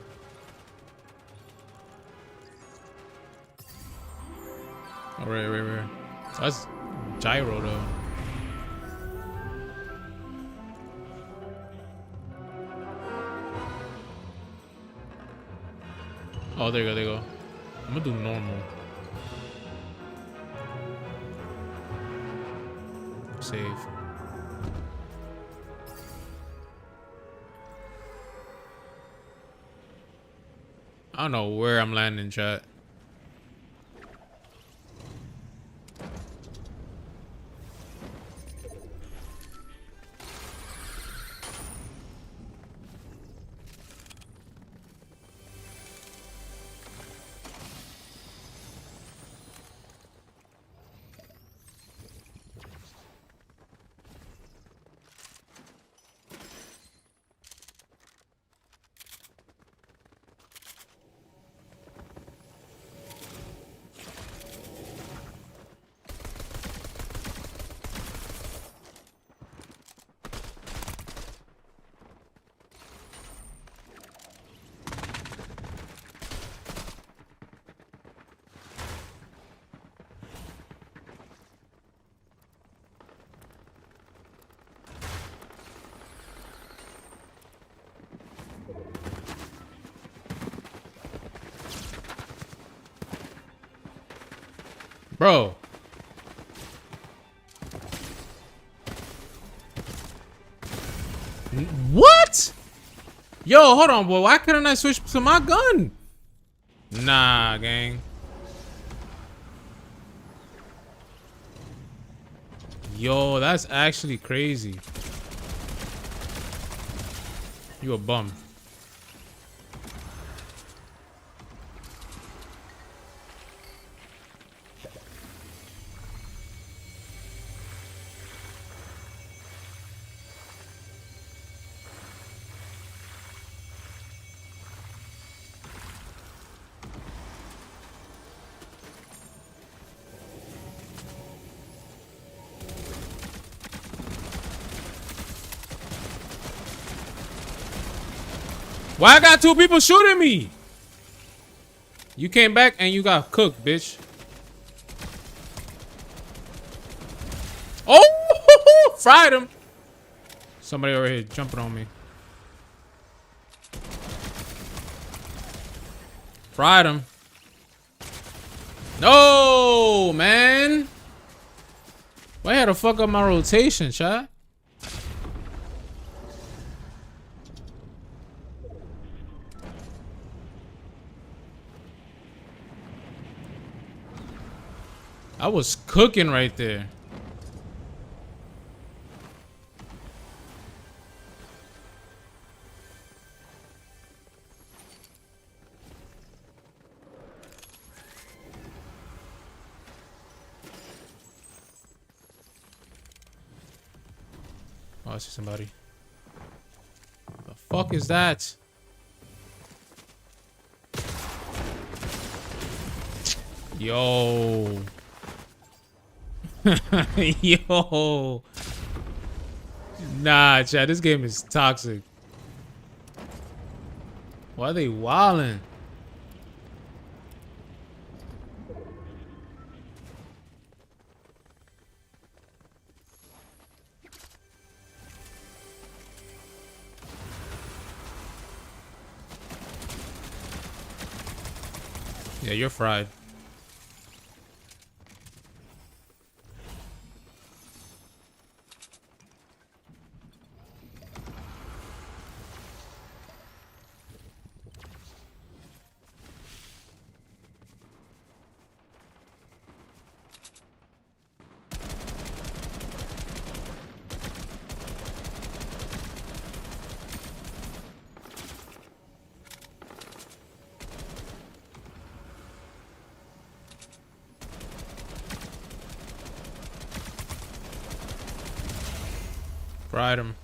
Oh, right. That's gyro, though. Oh, there you go. I'm gonna do normal. Save. I don't know where I'm landing, chat. Bro. What? Yo, hold on, boy. Why couldn't I switch to my gun? Nah, gang. Yo, that's actually crazy. You a bum. Why I got two people shooting me? You came back and you got cooked, bitch. Oh, fried him. Somebody over here jumping on me. Fried him. No, man. Why had to fuck up my rotation, chat? I was cooking right there. Oh, I see somebody. The fuck is that? Yo. Yo. Nah, chat, this game is toxic. Why are they wildin'? Yeah, you're fried. Fried him.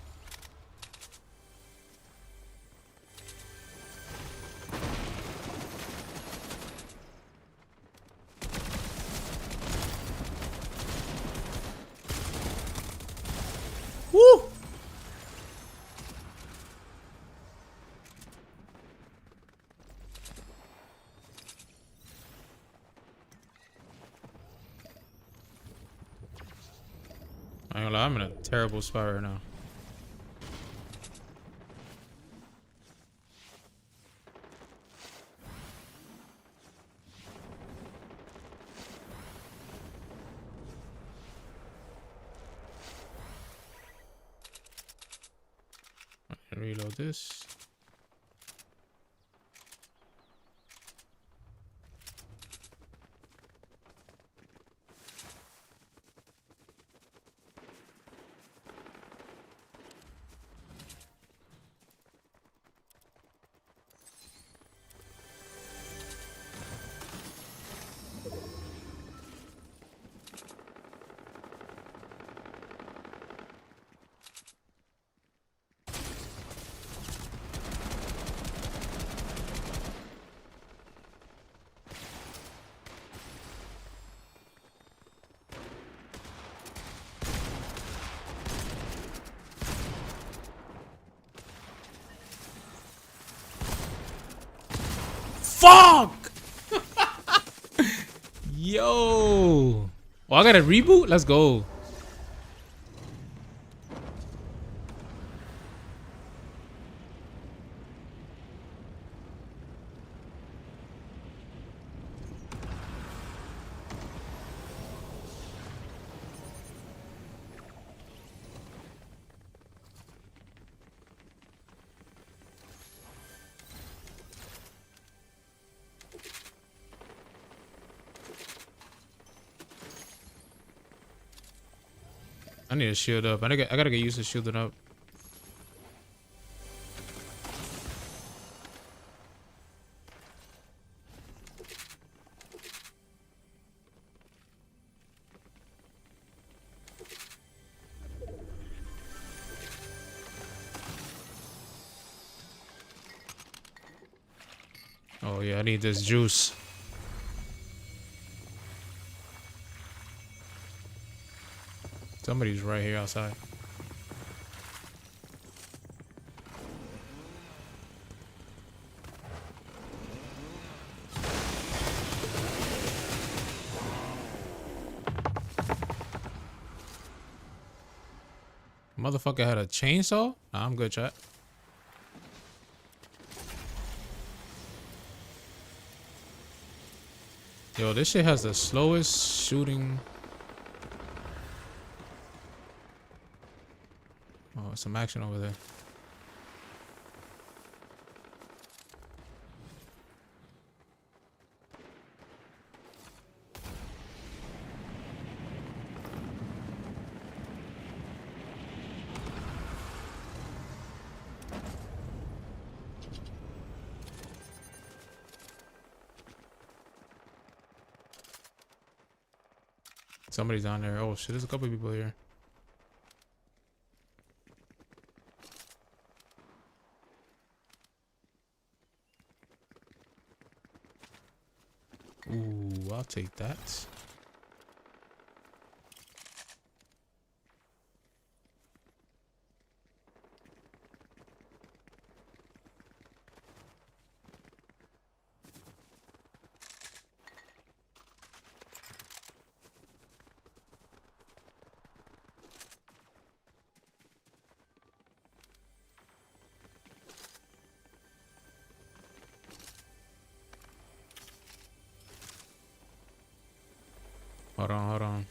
Woo! ain't gonna lie, I'm in a terrible spot right now. Reload this. Fuck! Yo! Oh, I got a reboot? Let's go. I need to shield up. I gotta get used to shielding up. Oh yeah, I need this juice. Somebody's right here outside. Motherfucker had a chainsaw? Nah, I'm good, chat. Yo, this shit has the slowest shooting. Oh, some action over there. Somebody's down there. Oh shit, there's a couple people here. Ooh, I'll take that. Hold on, hold on.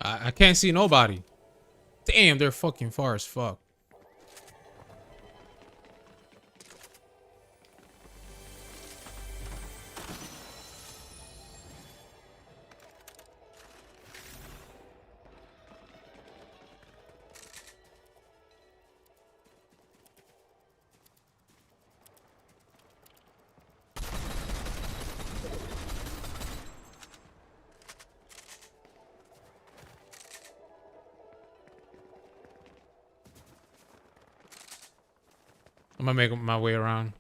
I can't see nobody. Damn, they're fucking far as fuck. I'm gonna make my way around.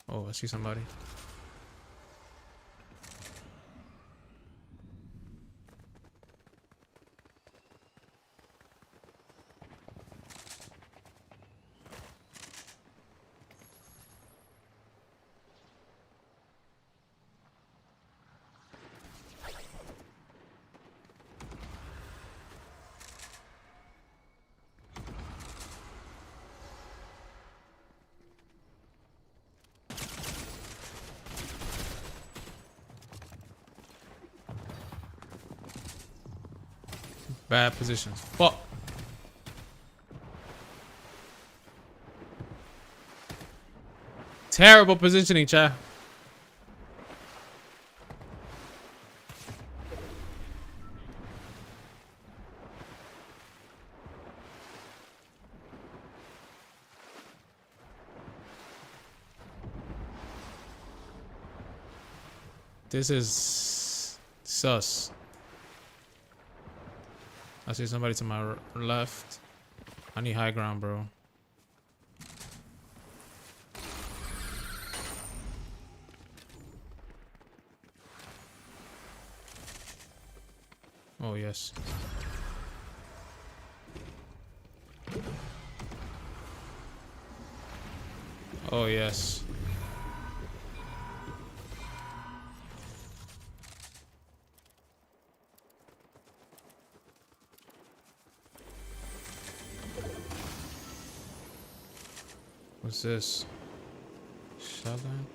Oh, I see somebody. Bad positions. Fuck. Terrible positioning, chat. This is sus. I see somebody to my left. I need high ground, bro. Oh, yes. Oh, yes. What's this? Shotgun?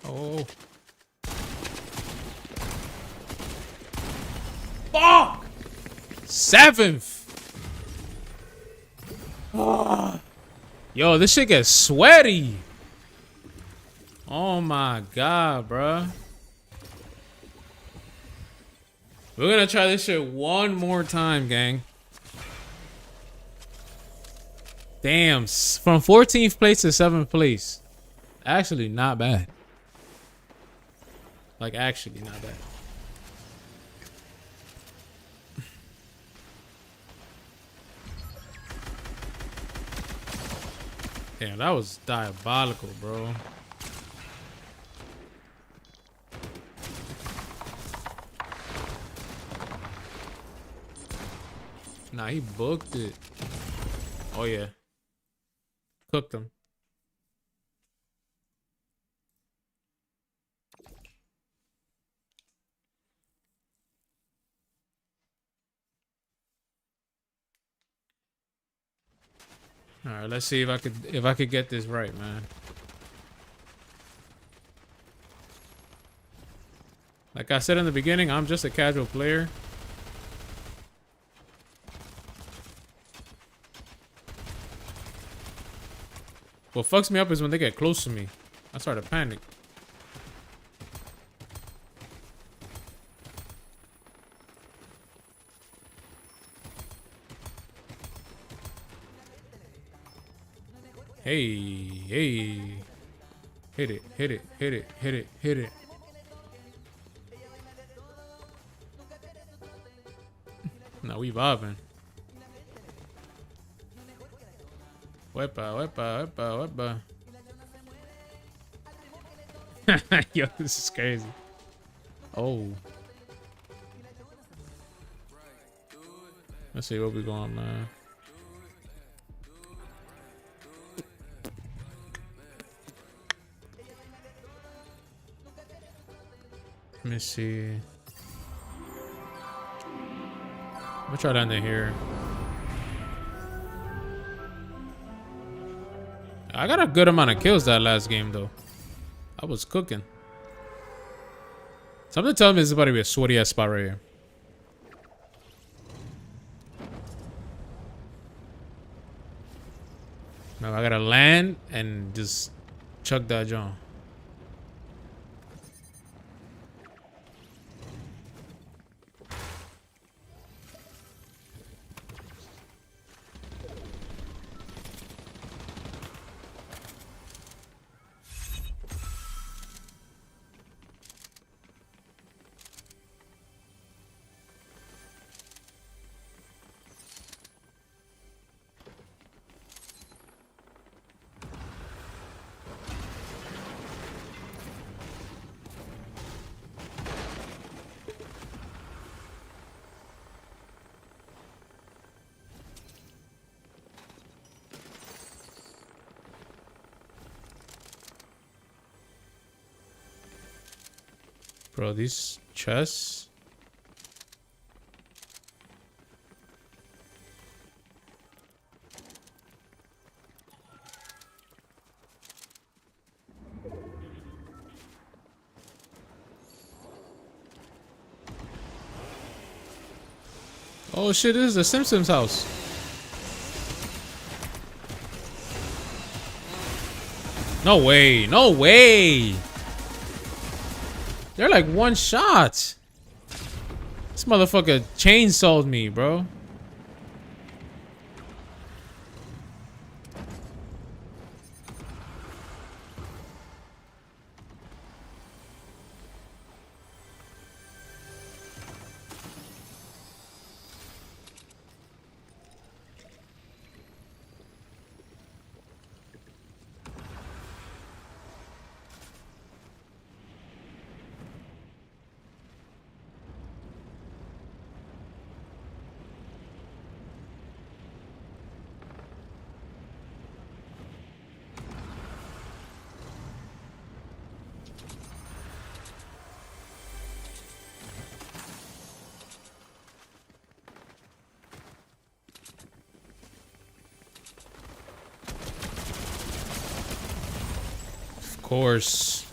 Oh. Fuck! 7th. Oh. Yo, this shit gets sweaty. Oh my god, bruh. We're gonna try this shit one more time, gang. Damn, from 14th place to 7th place. Actually, not bad. Like, actually, not bad. Damn, that was diabolical, bro. Nah, he booked it. Oh, yeah. Cooked him. All right, let's see if I could get this right, man. Like I said in the beginning, I'm just a casual player. What fucks me up is when they get close to me. I start to panic. Hey, hey. Hit it, hit it, hit it, hit it, hit it. No, we vibing. Wepa, wepa, wepa, wepa. Yo, this is crazy. Oh. Let's see where we going, man. Let me see. I'm gonna try down here. I got a good amount of kills that last game, though. I was cooking. Something tells me this is about to be a sweaty ass spot right here. Now I gotta land and just chuck that John. Bro, these chests. Oh shit, this is the Simpsons house. No way, no way. They're like one shot. This motherfucker chainsawed me, bro. Of course.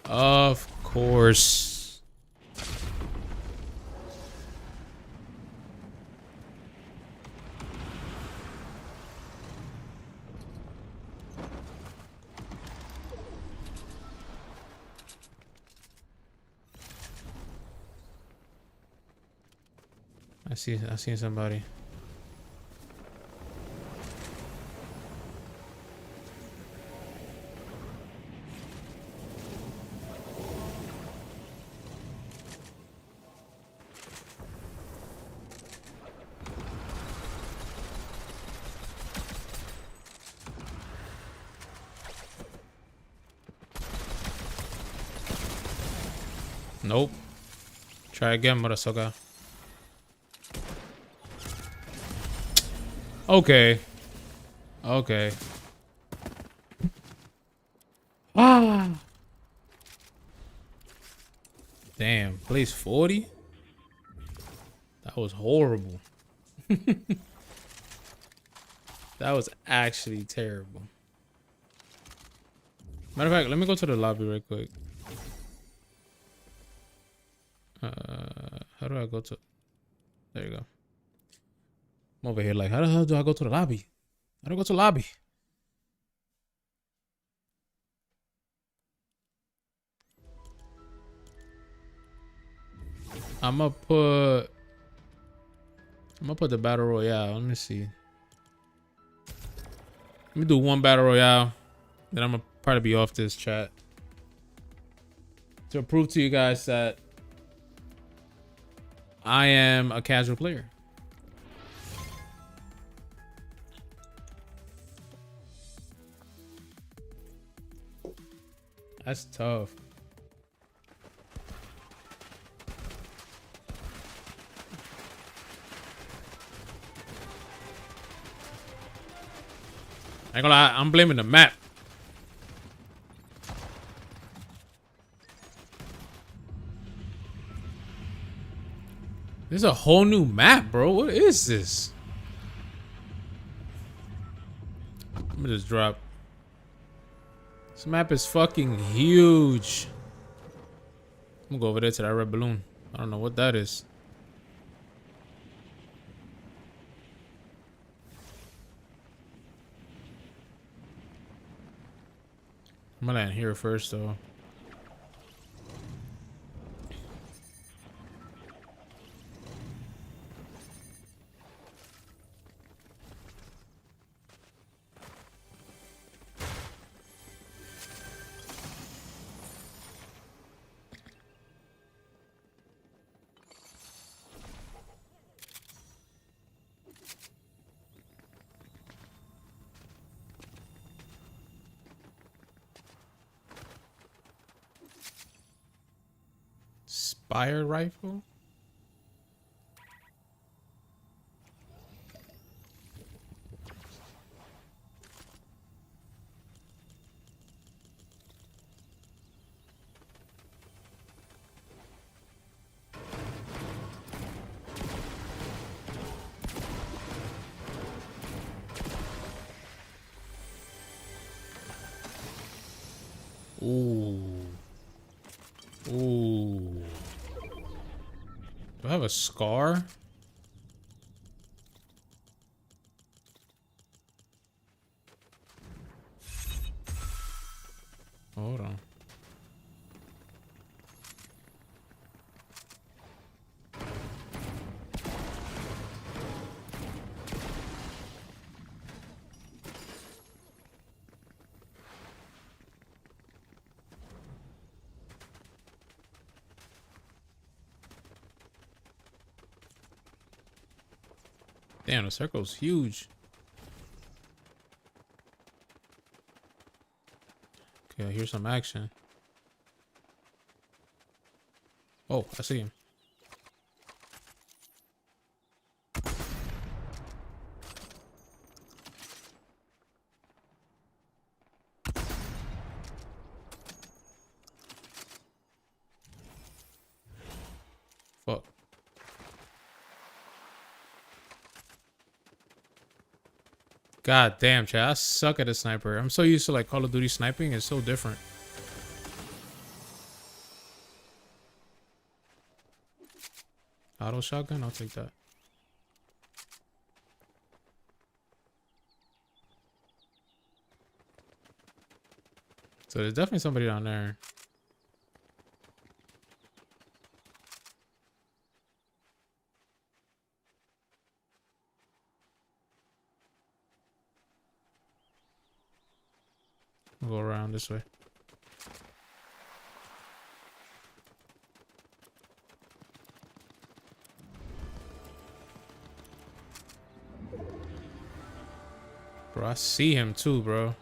Of course. I see somebody. Nope. Try again, motherfucker. Okay. Okay. Ah. Damn, place 40? That was horrible. That was actually terrible. Matter of fact, let me go to the lobby real quick. How do I go to? There you go. I'm over here like, how the hell do I go to the lobby? How do I go to the lobby? I'm gonna put the battle royale. Let me see. Let me do one battle royale. Then I'm gonna probably be off this chat to prove to you guys that I am a casual player. That's tough. I ain't gonna lie, I'm blaming the map. There's a whole new map, bro. What is this? Let me just drop. This map is fucking huge. I'm gonna go over there to that red balloon. I don't know what that is. I'm gonna land here first though. Spire rifle? Ooh. Ooh. Do I have a scar? Hold on. Damn, the circle's huge. Okay, here's some action. Oh, I see him. Fuck. God damn, Chad, I suck at a sniper. I'm so used to like Call of Duty sniping, it's so different. Auto shotgun, I'll take that. So there's definitely somebody down there. We'll go around this way. Bro, I see him too, bro.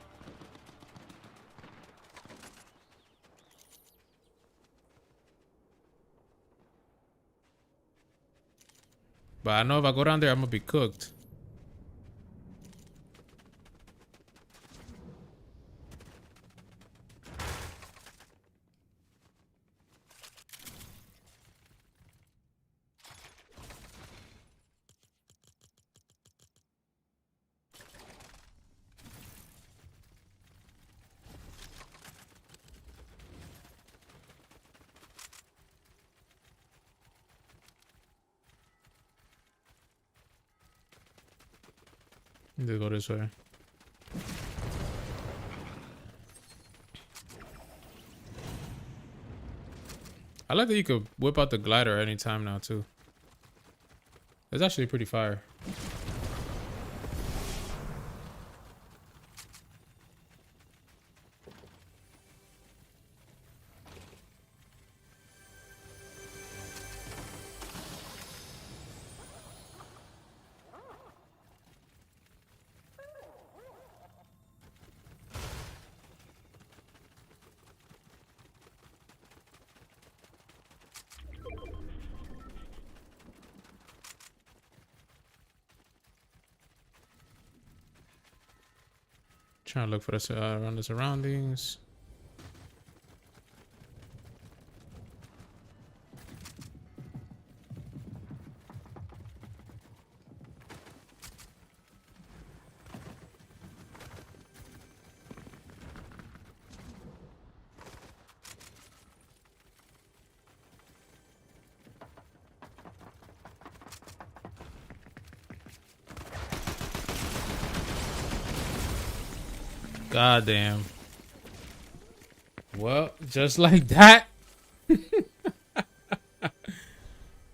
But I know if I go down there, I'm gonna be cooked. Need to go this way. I like that you could whip out the glider anytime now too. It's actually pretty fire. Trying to look for this around the surroundings. God damn. Well, just like that.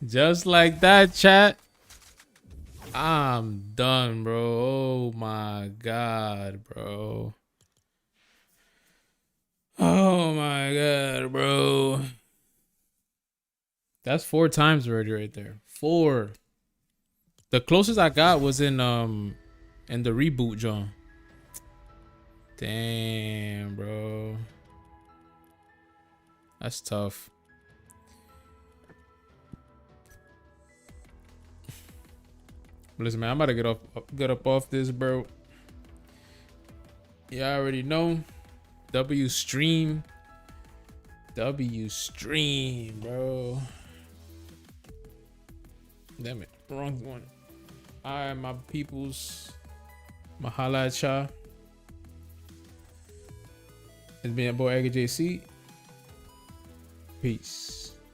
Just like that, chat. I'm done, bro. Oh my god, bro. Oh my god, bro. That's 4 times already right there. 4. The closest I got was in the reboot, John. Damn, bro. That's tough. Listen, man, I'm about to get up off this, bro. Y'all already know. W stream, bro. Damn it, wrong one. All right, my peoples. Mahala at y'all. It's been your boy Egger JC. Peace.